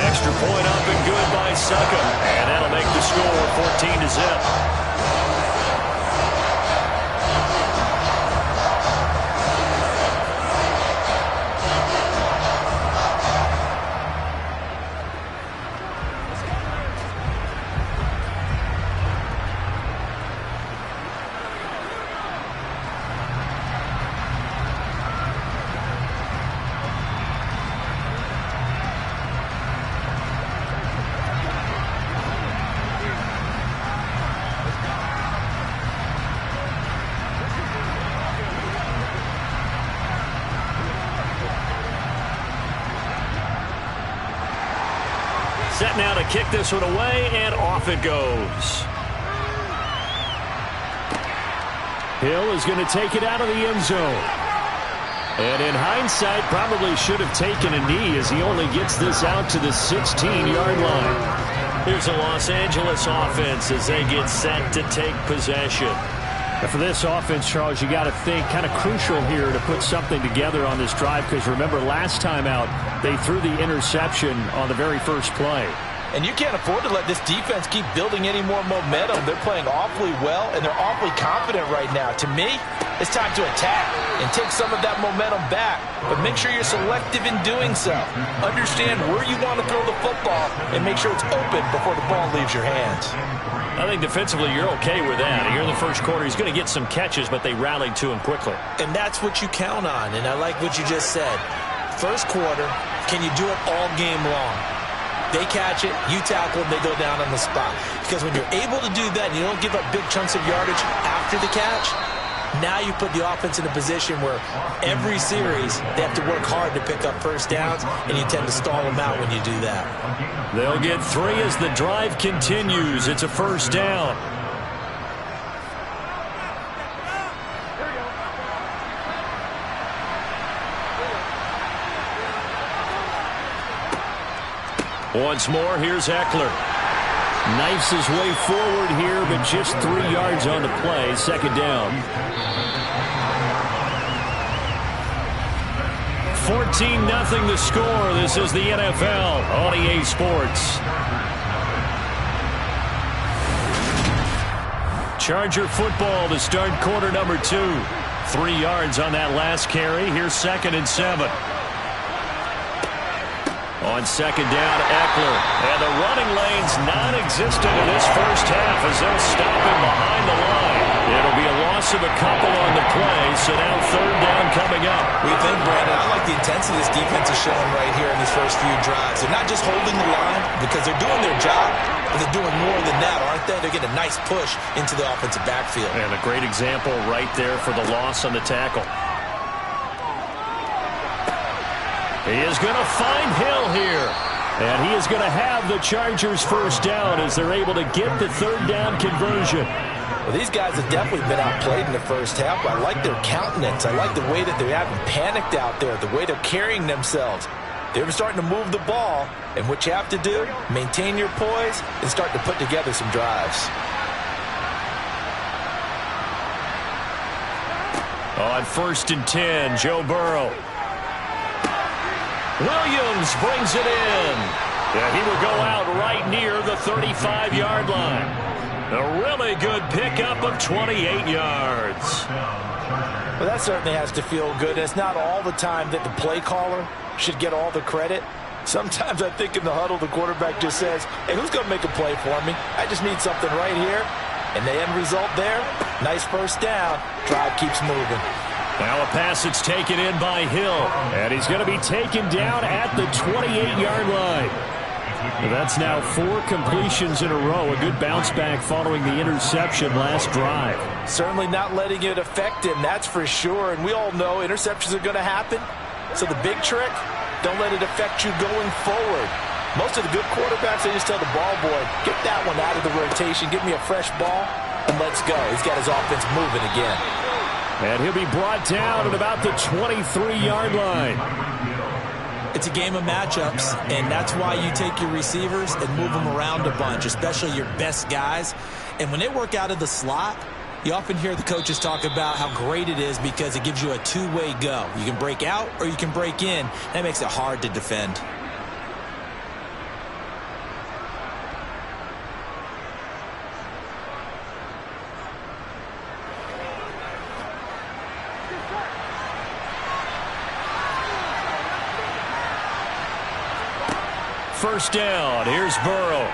Extra point up and good by Succa. And that'll make the score 14-0. Set now to kick this one away, and off it goes. Hill is going to take it out of the end zone. And in hindsight, probably should have taken a knee as he only gets this out to the 16-yard line. Here's the Los Angeles offense as they get set to take possession. And for this offense, Charles, you got to think kind of crucial here to put something together on this drive because remember last time out they threw the interception on the very first play. And you can't afford to let this defense keep building any more momentum. They're playing awfully well, and they're awfully confident right now. To me, it's time to attack and take some of that momentum back. But make sure you're selective in doing so. Understand where you want to throw the football and make sure it's open before the ball leaves your hands. I think defensively you're okay with that. Here in the first quarter, he's going to get some catches, but they rallied to him quickly. And that's what you count on, and I like what you just said. First quarter, can you do it all game long? They catch it, you tackle them, they go down on the spot. Because when you're able to do that and you don't give up big chunks of yardage after the catch, now you put the offense in a position where every series they have to work hard to pick up first downs, and you tend to stall them out when you do that. They'll get 3 as the drive continues. It's a first down. Once more, here's Eckler. Knifes his way forward here, but just 3 yards on the play. Second down. 14-0 the score. This is the NFL on EA Sports. Charger football to start quarter number 2. 3 yards on that last carry. Here's 2nd and 7. On second down, Eckler. And the running lane's non-existent in this first half as they'll stop him behind the line. It'll be a loss of a couple on the play, so now third down coming up. What do you think, Brandon? I like the intensity this defense is showing right here in these first few drives. They're not just holding the line because they're doing their job, but they're doing more than that, aren't they? They're getting a nice push into the offensive backfield. And a great example right there for the loss on the tackle. He is going to find Hill here. And he is going to have the Chargers first down as they're able to get the third down conversion. Well, these guys have definitely been outplayed in the first half, but I like their countenance. I like the way that they haven't panicked out there, the way they're carrying themselves. They're starting to move the ball, and what you have to do, maintain your poise and start to put together some drives. On 1st and 10, Joe Burrow. Williams brings it in. Yeah, he will go out right near the 35-yard line. A really good pickup of 28 yards. Well, that certainly has to feel good. It's not all the time that the play caller should get all the credit. Sometimes I think in the huddle, the quarterback just says, hey, who's going to make a play for me? I just need something right here. And the end result there, nice first down. Drive keeps moving. Now a pass that's taken in by Hill. And he's going to be taken down at the 28-yard line. That's now 4 completions in a row. A good bounce back following the interception last drive. Certainly not letting it affect him, that's for sure. And we all know interceptions are going to happen. So the big trick, don't let it affect you going forward. Most of the good quarterbacks, they just tell the ball boy, get that one out of the rotation, give me a fresh ball, and let's go. He's got his offense moving again. And he'll be brought down at about the 23-yard line. It's a game of matchups, and that's why you take your receivers and move them around a bunch, especially your best guys. And when they work out of the slot, you often hear the coaches talk about how great it is because it gives you a two-way go. You can break out or you can break in. That makes it hard to defend. First down. Here's Burrow.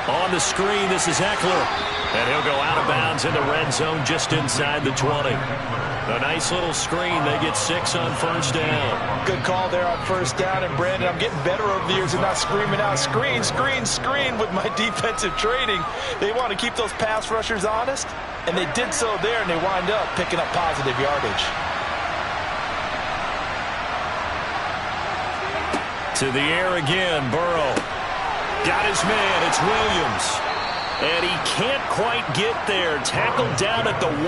On the screen, this is Eckler. And he'll go out of bounds in the red zone just inside the 20. A nice little screen. They get 6 on first down. Good call there on first down. And, Brandon, I'm getting better over the years and not screaming out, screen, screen, screen with my defensive training. They want to keep those pass rushers honest, and they did so there, and they wind up picking up positive yardage. To the air again, Burrow. Got his man, it's Williams. And he can't quite get there. Tackled down at the 1.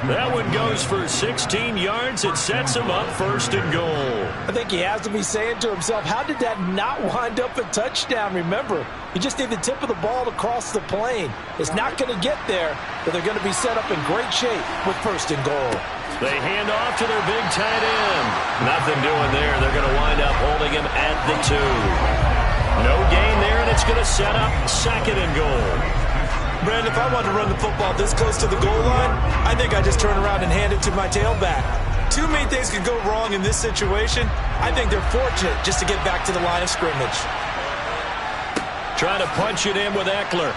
That one goes for 16 yards. It sets him up first and goal. I think he has to be saying to himself, how did that not wind up a touchdown? Remember, you just need the tip of the ball to cross the plane. It's not going to get there, but they're going to be set up in great shape with first and goal. They hand off to their big tight end. Nothing doing there. They're going to wind up holding him at the 2. No gain there, and it's going to set up second and goal. Brandon, if I wanted to run the football this close to the goal line, I think I just turn around and hand it to my tailback. Too many things could go wrong in this situation. I think they're fortunate just to get back to the line of scrimmage. Trying to punch it in with Eckler.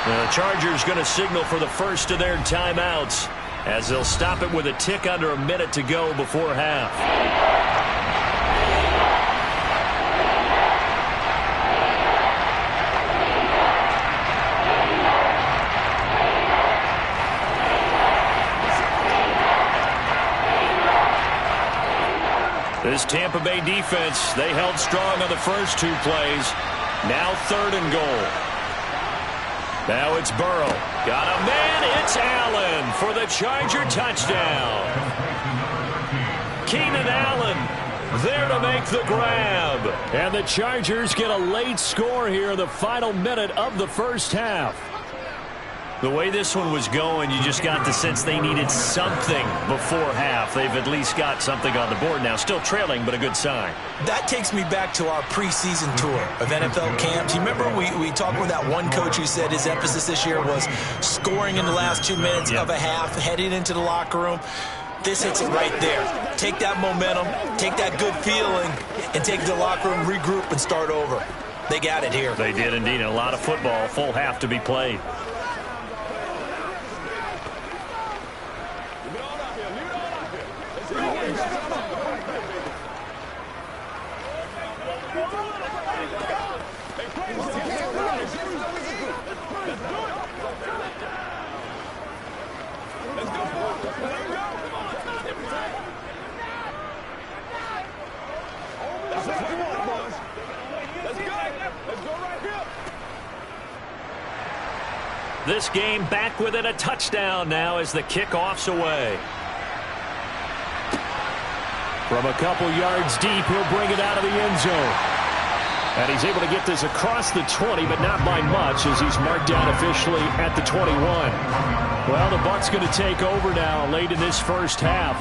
The Chargers going to signal for the first of their timeouts as they'll stop it with a tick under a minute to go before half. This Tampa Bay defense, they held strong on the first 2 plays. Now third and goal. Now it's Burrow. Got a man. It's Allen for the Charger touchdown. Keenan Allen there to make the grab. And the Chargers get a late score here in the final minute of the first half. The way this one was going, you just got the sense they needed something before half. They've at least got something on the board now. Still trailing, but a good sign. That takes me back to our preseason tour of NFL camps. You remember we talked with that one coach who said his emphasis this year was scoring in the last 2 minutes of a half, heading into the locker room. This hits it right there. Take that momentum, take that good feeling, and take the locker room, regroup, and start over. They got it here. They did indeed. A lot of football, full half to be played. This game back within a touchdown now as the kickoff's away. From a couple yards deep, he'll bring it out of the end zone. And he's able to get this across the 20, but not by much as he's marked down officially at the 21. Well, the Bucs going to take over now late in this first half.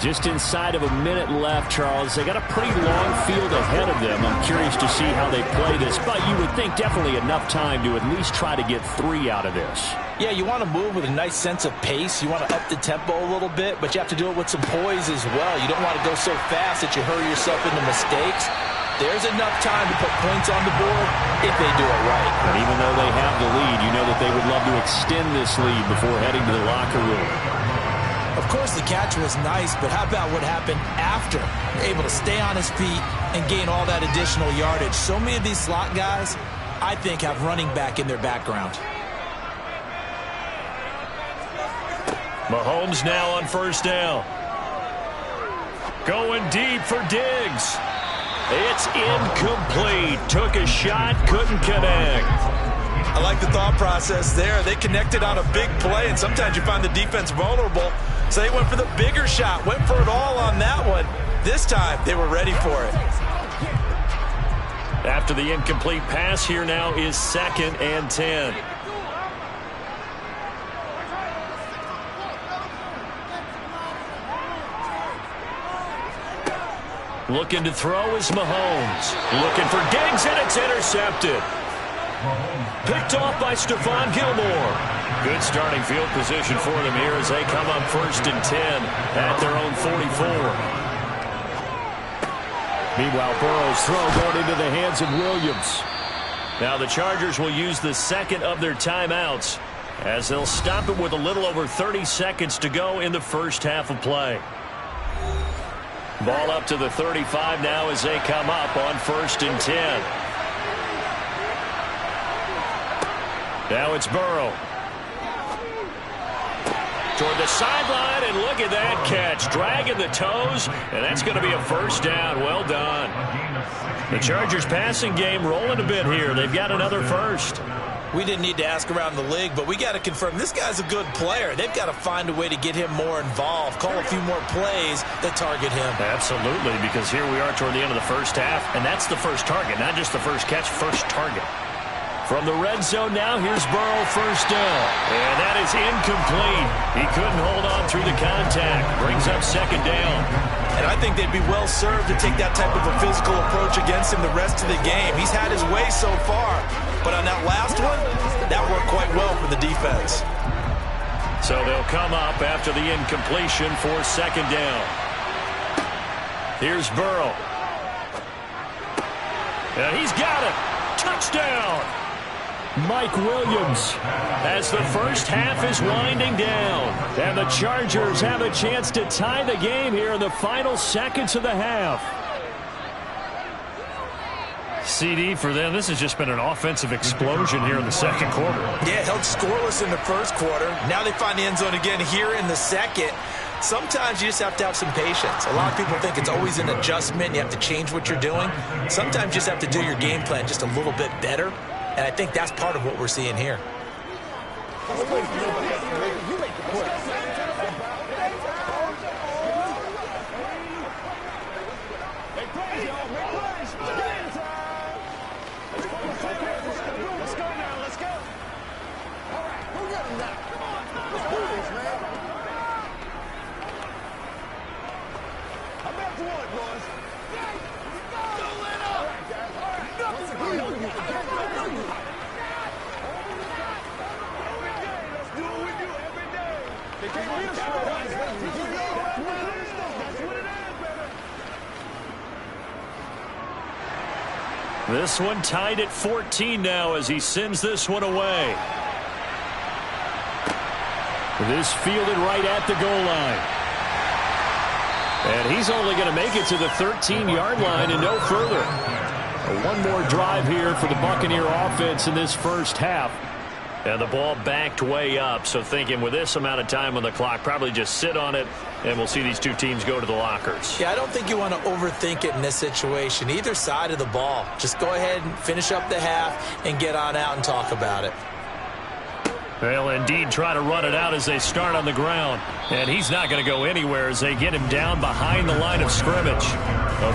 Just inside of a minute left, Charles. They got a pretty long field ahead of them. I'm curious to see how they play this, but you would think definitely enough time to at least try to get 3 out of this. Yeah, you want to move with a nice sense of pace. You want to up the tempo a little bit, but you have to do it with some poise as well. You don't want to go so fast that you hurry yourself into mistakes. There's enough time to put points on the board if they do it right. And even though they have the lead, you know that they would love to extend this lead before heading to the locker room. Of course, the catch was nice, but how about what happened after? Able to stay on his feet and gain all that additional yardage. So many of these slot guys, I think, have running back in their background. Mahomes now on first down. Going deep for Diggs. It's incomplete. Took a shot, couldn't connect. I like the thought process there. They connected on a big play, and sometimes you find the defense vulnerable. So they went for the bigger shot, went for it all on that one. This time, they were ready for it. After the incomplete pass, here now is 2nd and 10. Looking to throw is Mahomes. Looking for Diggs, and it's intercepted. Picked off by Stephon Gilmore. Good starting field position for them here as they come up 1st and 10 at their own 44. Meanwhile, Burrow's throw going into the hands of Williams. Now the Chargers will use the 2nd of their timeouts as they'll stop it with a little over 30 seconds to go in the first half of play. Ball up to the 35 now as they come up on 1st and 10. Now it's Burrow. Toward the sideline, and look at that catch. Dragging the toes, and that's going to be a first down. Well done. The Chargers passing game rolling a bit here. They've got another first. We didn't need to ask around the league, but we got to confirm this guy's a good player. They've got to find a way to get him more involved, call a few more plays that target him. Absolutely, because here we are toward the end of the first half, and that's the first target, not just the first catch, first target. From the red zone now, here's Burrow, first down. And that is incomplete. He couldn't hold on through the contact. Brings up 2nd down. And I think they'd be well served to take that type of a physical approach against him the rest of the game. He's had his way so far, but on that last one, that worked quite well for the defense. So they'll come up after the incompletion for 2nd down. Here's Burrow. And he's got it. Touchdown. Mike Williams. As the first half is winding down. And the Chargers have a chance to tie the game here in the final seconds of the half. CD for them. This has just been an offensive explosion here in the 2nd quarter. Yeah, held scoreless in the 1st quarter. Now they find the end zone again here in the 2nd. Sometimes you just have to have some patience. A lot of people think it's always an adjustment. You have to change what you're doing. Sometimes you just have to do your game plan just a little bit better. And I think that's part of what we're seeing here. This one tied at 14 now as he sends this one away. This fielded right at the goal line. And he's only going to make it to the 13-yard line and no further. One more drive here for the Buccaneer offense in this first half. And the ball backed way up, so thinking with this amount of time on the clock, probably just sit on it, and we'll see these two teams go to the lockers. Yeah, I don't think you want to overthink it in this situation. Either side of the ball. Just go ahead and finish up the half and get on out and talk about it. They'll indeed try to run it out as they start on the ground. And he's not going to go anywhere as they get him down behind the line of scrimmage.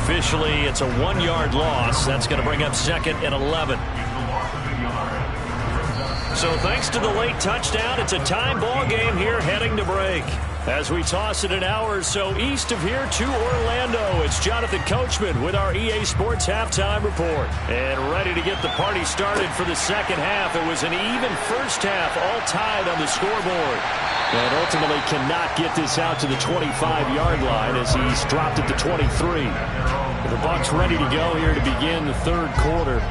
Officially, it's a 1-yard loss. That's going to bring up 2nd and 11. So thanks to the late touchdown, it's a tie ball game here heading to break. As we toss it an hour or so east of here to Orlando, it's Jonathan Coachman with our EA Sports Halftime Report. And ready to get the party started for the second half. It was an even first half, all tied on the scoreboard. And ultimately cannot get this out to the 25-yard line as he's dropped it to 23. The Bucs ready to go here to begin the third quarter.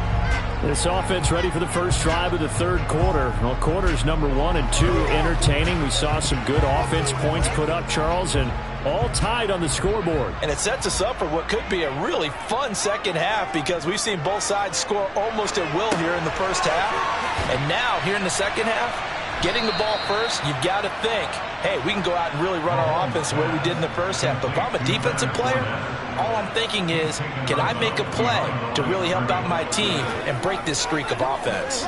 This offense ready for the first drive of the third quarter. Well, quarters number 1 and 2 entertaining. We saw some good offense points put up, Charles, and all tied on the scoreboard. And it sets us up for what could be a really fun second half because we've seen both sides score almost at will here in the first half. And now, here in the second half, getting the ball first, you've got to think, hey, we can go out and really run our offense the way we did in the first half. But if I'm a defensive player, all I'm thinking is, can I make a play to really help out my team and break this streak of offense?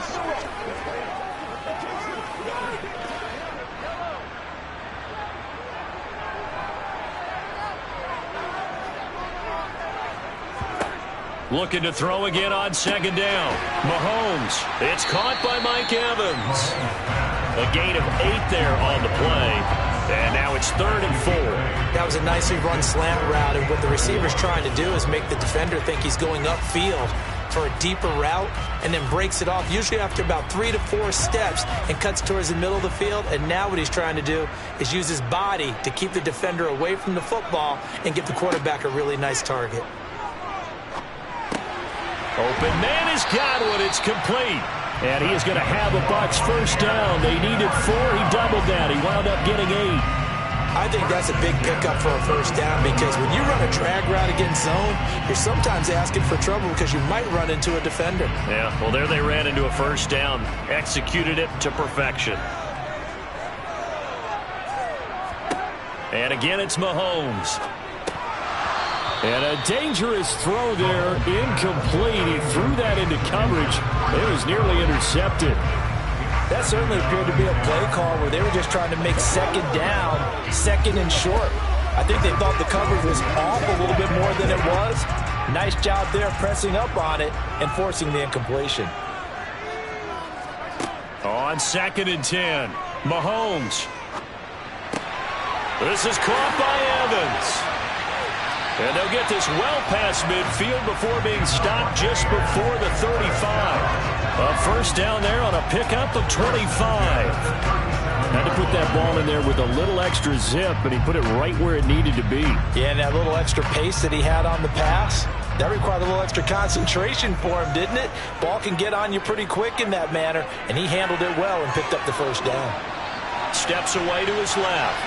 Looking to throw again on second down. Mahomes. It's caught by Mike Evans. A gain of 8 there on the play. And now it's 3rd and 4. That was a nicely run slant route, and what the receiver's trying to do is make the defender think he's going upfield for a deeper route and then breaks it off, usually after about 3 to 4 steps, and cuts towards the middle of the field. And now what he's trying to do is use his body to keep the defender away from the football and give the quarterback a really nice target. Open man has got one. It's complete. And he is going to have a Bucs first down. They needed 4. He doubled that. He wound up getting 8. I think that's a big pickup for a first down because when you run a drag route against zone, you're sometimes asking for trouble because you might run into a defender. Yeah, well, there they ran into a first down. Executed it to perfection. And again, it's Mahomes. And a dangerous throw there, incomplete. He threw that into coverage. It was nearly intercepted. That certainly appeared to be a play call where they were just trying to make second down, second and short. I think they thought the coverage was off a little bit more than it was. Nice job there pressing up on it and forcing the incompletion. On 2nd and 10, Mahomes. This is caught by Evans. And they'll get this well past midfield before being stopped just before the 35. A first down there on a pickup of 25. Had to put that ball in there with a little extra zip, and he put it right where it needed to be. Yeah, and that little extra pace that he had on the pass, that required a little extra concentration for him, didn't it? Ball can get on you pretty quick in that manner, and he handled it well and picked up the first down. Steps away to his left.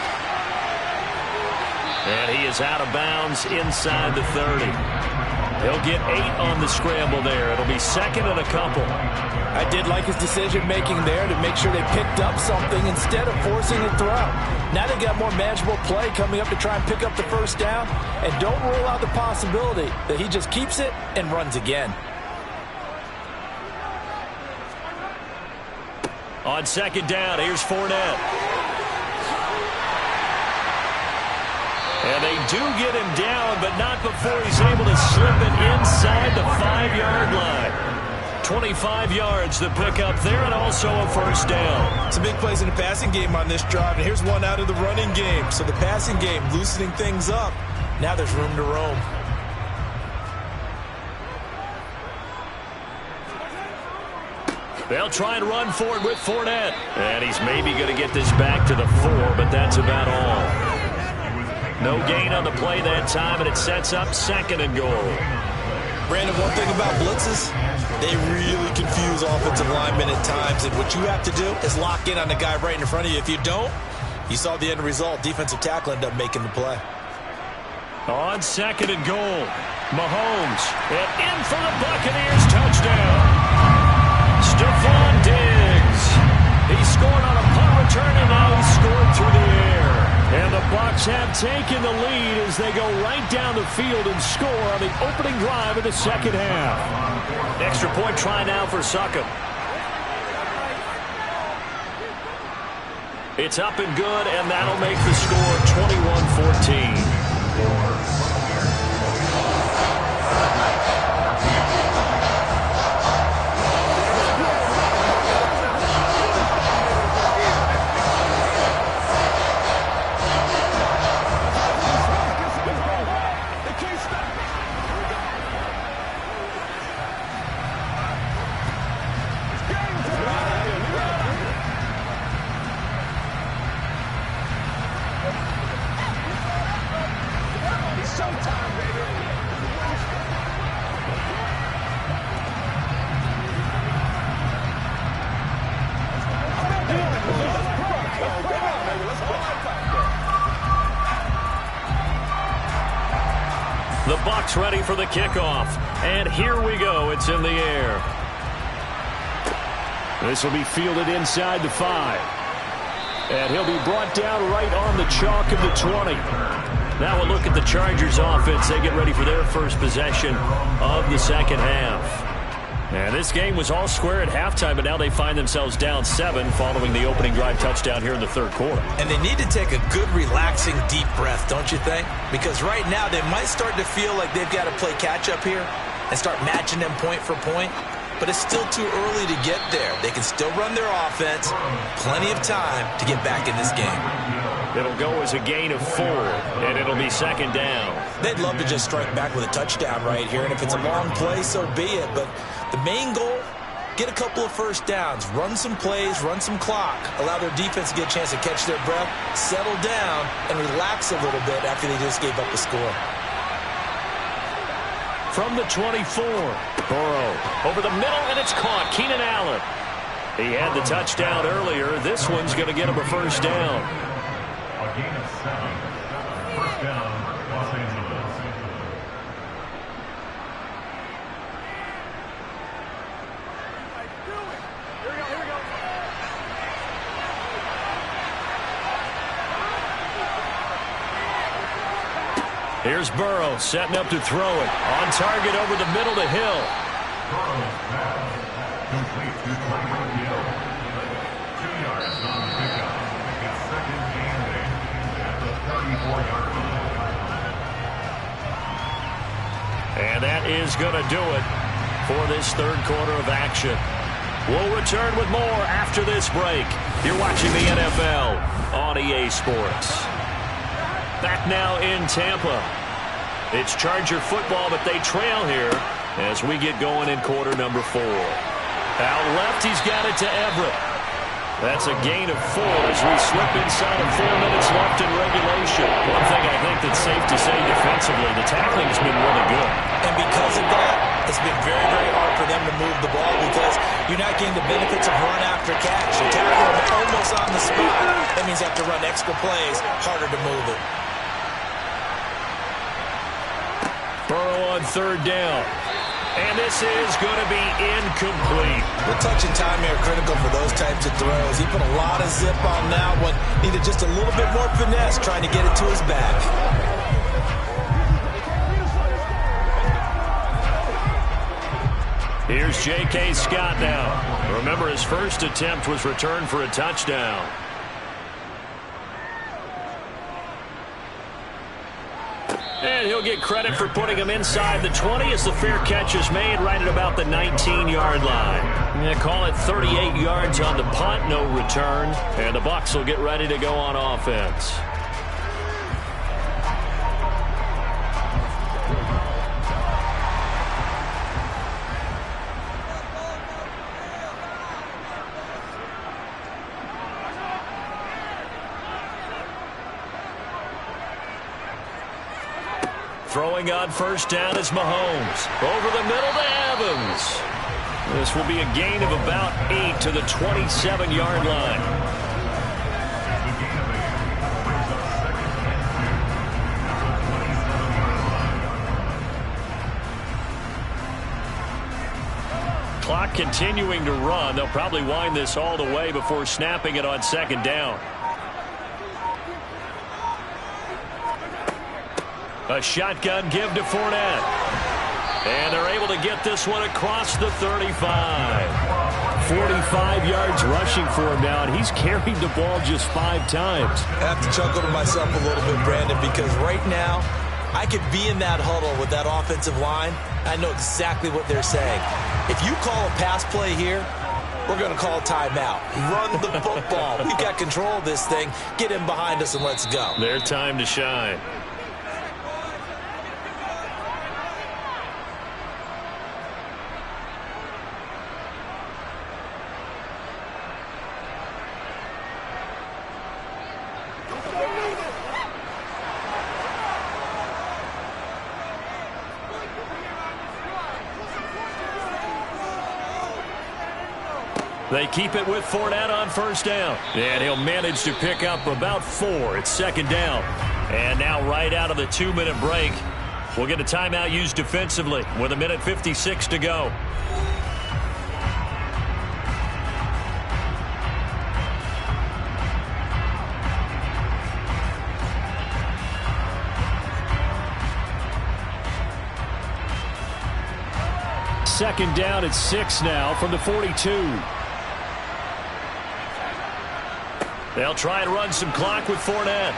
And he is out of bounds inside the 30. He'll get 8 on the scramble there. It'll be 2nd and a couple. I did like his decision-making there to make sure they picked up something instead of forcing a throw. Now they got more manageable play coming up to try and pick up the first down. And don't rule out the possibility that he just keeps it and runs again. On 2nd down, here's Fournette. And they do get him down, but not before he's able to slip it inside the 5-yard line. 25 yards the pickup there, and also a first down. Some big plays in the passing game on this drive, and here's one out of the running game. So the passing game loosening things up. Now there's room to roam. They'll try and run for it with Fournette. And he's maybe going to get this back to the 4, but that's about all. No gain on the play that time, and it sets up 2nd and goal. Brandon, one thing about blitzes, they really confuse offensive linemen at times, and what you have to do is lock in on the guy right in front of you. If you don't, you saw the end result. Defensive tackle ended up making the play. On 2nd and goal, Mahomes, and in for the Buccaneers touchdown. Stephon Diggs. He scored on a punt return, and now he scored through the air. And the Bucs have taken the lead as they go right down the field and score on the opening drive of the second half. Extra point try now for Succop. It's up and good, and that'll make the score 21-14. clock's ready for the kickoff. And here we go. It's in the air. This will be fielded inside the 5. And he'll be brought down right on the chalk of the 20. Now we'll look at the Chargers offense. They get ready for their first possession of the second half. And this game was all square at halftime, but now they find themselves down 7 following the opening drive touchdown here in the third quarter. And they need to take a good, relaxing, deep breath, don't you think? Because right now they might start to feel like they've got to play catch-up here and start matching them point for point. But it's still too early to get there. They can still run their offense. Plenty of time to get back in this game. It'll go as a gain of 4, and it'll be second down. They'd love to just strike back with a touchdown right here, and if it's a long play, so be it. But the main goal, get a couple of first downs, run some plays, run some clock, allow their defense to get a chance to catch their breath, settle down, and relax a little bit after they just gave up a score. From the 24, Burrow over the middle, and it's caught. Keenan Allen. He had the touchdown earlier. This one's going to get him a first down. A gain of 7. First down, Los Angeles. Here's Burrow setting up to throw it. On target over the middle to Hill. Burrow's pass complete to Tyreek Hill. 2 yards on the pickup. It's second and 8 at the 34-yard line. And that is going to do it for this third quarter of action. We'll return with more after this break. You're watching the NFL on EA Sports. Back now in Tampa. It's Charger football, but they trail here as we get going in quarter number 4. Out left, he's got it to Everett. That's a gain of 4 as we slip inside of 4 minutes left in regulation. One thing I think that's safe to say defensively, the tackling has been really good. And because of that, it's been very, very hard for them to move the ball because you're not getting the benefits of run after catch. You tackle them almost on the spot. That means you have to run extra plays, harder to move it. Burrow on third down. And this is going to be incomplete. The touch and time here are critical for those types of throws. He put a lot of zip on that one. Needed just a little bit more finesse trying to get it to his back. Here's J.K. Scott now. Remember, his first attempt was returned for a touchdown. And he'll get credit for putting him inside the 20 as the fair catch is made right at about the 19-yard line. Yeah, call it 38 yards on the punt, no return. And the Bucs will get ready to go on offense. Throwing on first down is Mahomes. Over the middle to Evans. This will be a gain of about 8 to the 27-yard line. The gain of 8 brings up second and 2 at the 27-yard line. Clock continuing to run. They'll probably wind this all the way before snapping it on second down. A shotgun give to Fournette. And they're able to get this one across the 35. 45 yards rushing for him now, and he's carried the ball just 5 times. I have to chuckle to myself a little bit, Brandon, because right now I could be in that huddle with that offensive line. I know exactly what they're saying. If you call a pass play here, we're going to call a timeout. Run the football. We've got control of this thing. Get in behind us and let's go. Their time to shine. They keep it with Fournette on first down. And he'll manage to pick up about 4. It's second down. And now right out of the 2-minute break, We'll get a timeout used defensively with 1:56 to go. Second down at 6 now from the 42. They'll try and run some clock with Fournette.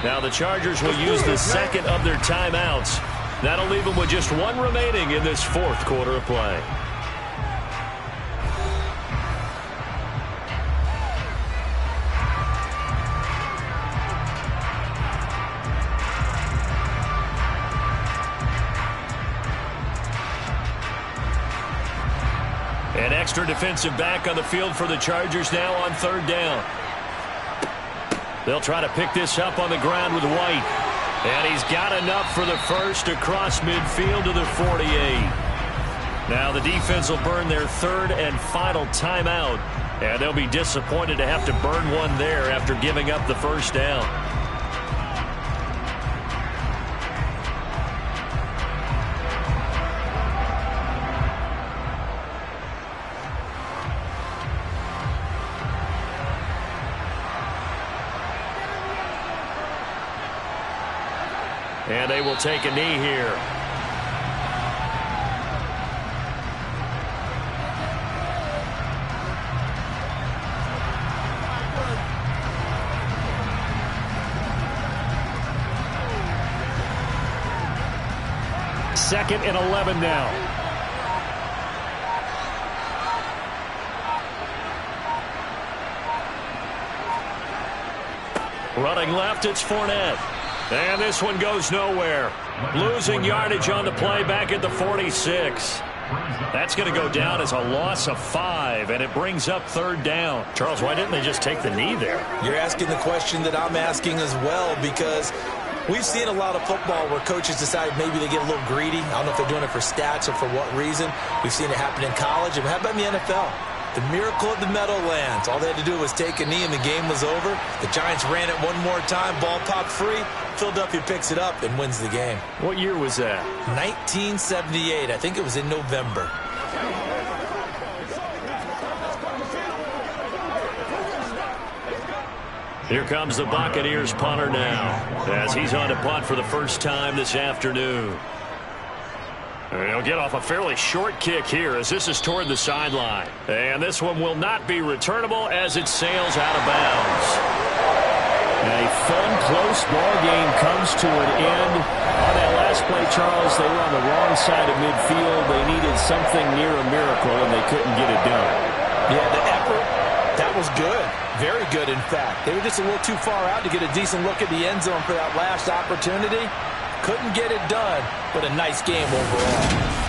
Now the Chargers will use the second of their timeouts. That'll leave them with just one remaining in this fourth quarter of play. An extra defensive back on the field for the Chargers now on third down. They'll try to pick this up on the ground with White. And he's got enough for the first across midfield to the 48. Now the defense will burn their third and final timeout. And they'll be disappointed to have to burn one there after giving up the first down. And they will take a knee here. Second and 11 now. Running left, it's Fournette. And this one goes nowhere. Losing yardage on the play back at the 46. That's going to go down as a loss of 5, and it brings up third down. Charles, why didn't they just take the knee there? You're asking the question that I'm asking as well, because we've seen a lot of football where coaches decide maybe they get a little greedy. I don't know if they're doing it for stats or for what reason. We've seen it happen in college. And how about in the NFL? The miracle of the Meadowlands. All they had to do was take a knee and the game was over. The Giants ran it one more time. Ball popped free. Philadelphia picks it up and wins the game. What year was that? 1978. I think it was in November. Here comes the Buccaneers punter now as he's on to punt for the first time this afternoon. He'll get off a fairly short kick here as this is toward the sideline. And this one will not be returnable as it sails out of bounds. A fun, close ball game comes to an end. On that last play, Charles, they were on the wrong side of midfield. They needed something near a miracle, and they couldn't get it done. Yeah, the effort, that was good. Very good, in fact. They were just a little too far out to get a decent look at the end zone for that last opportunity. Couldn't get it done, but a nice game overall.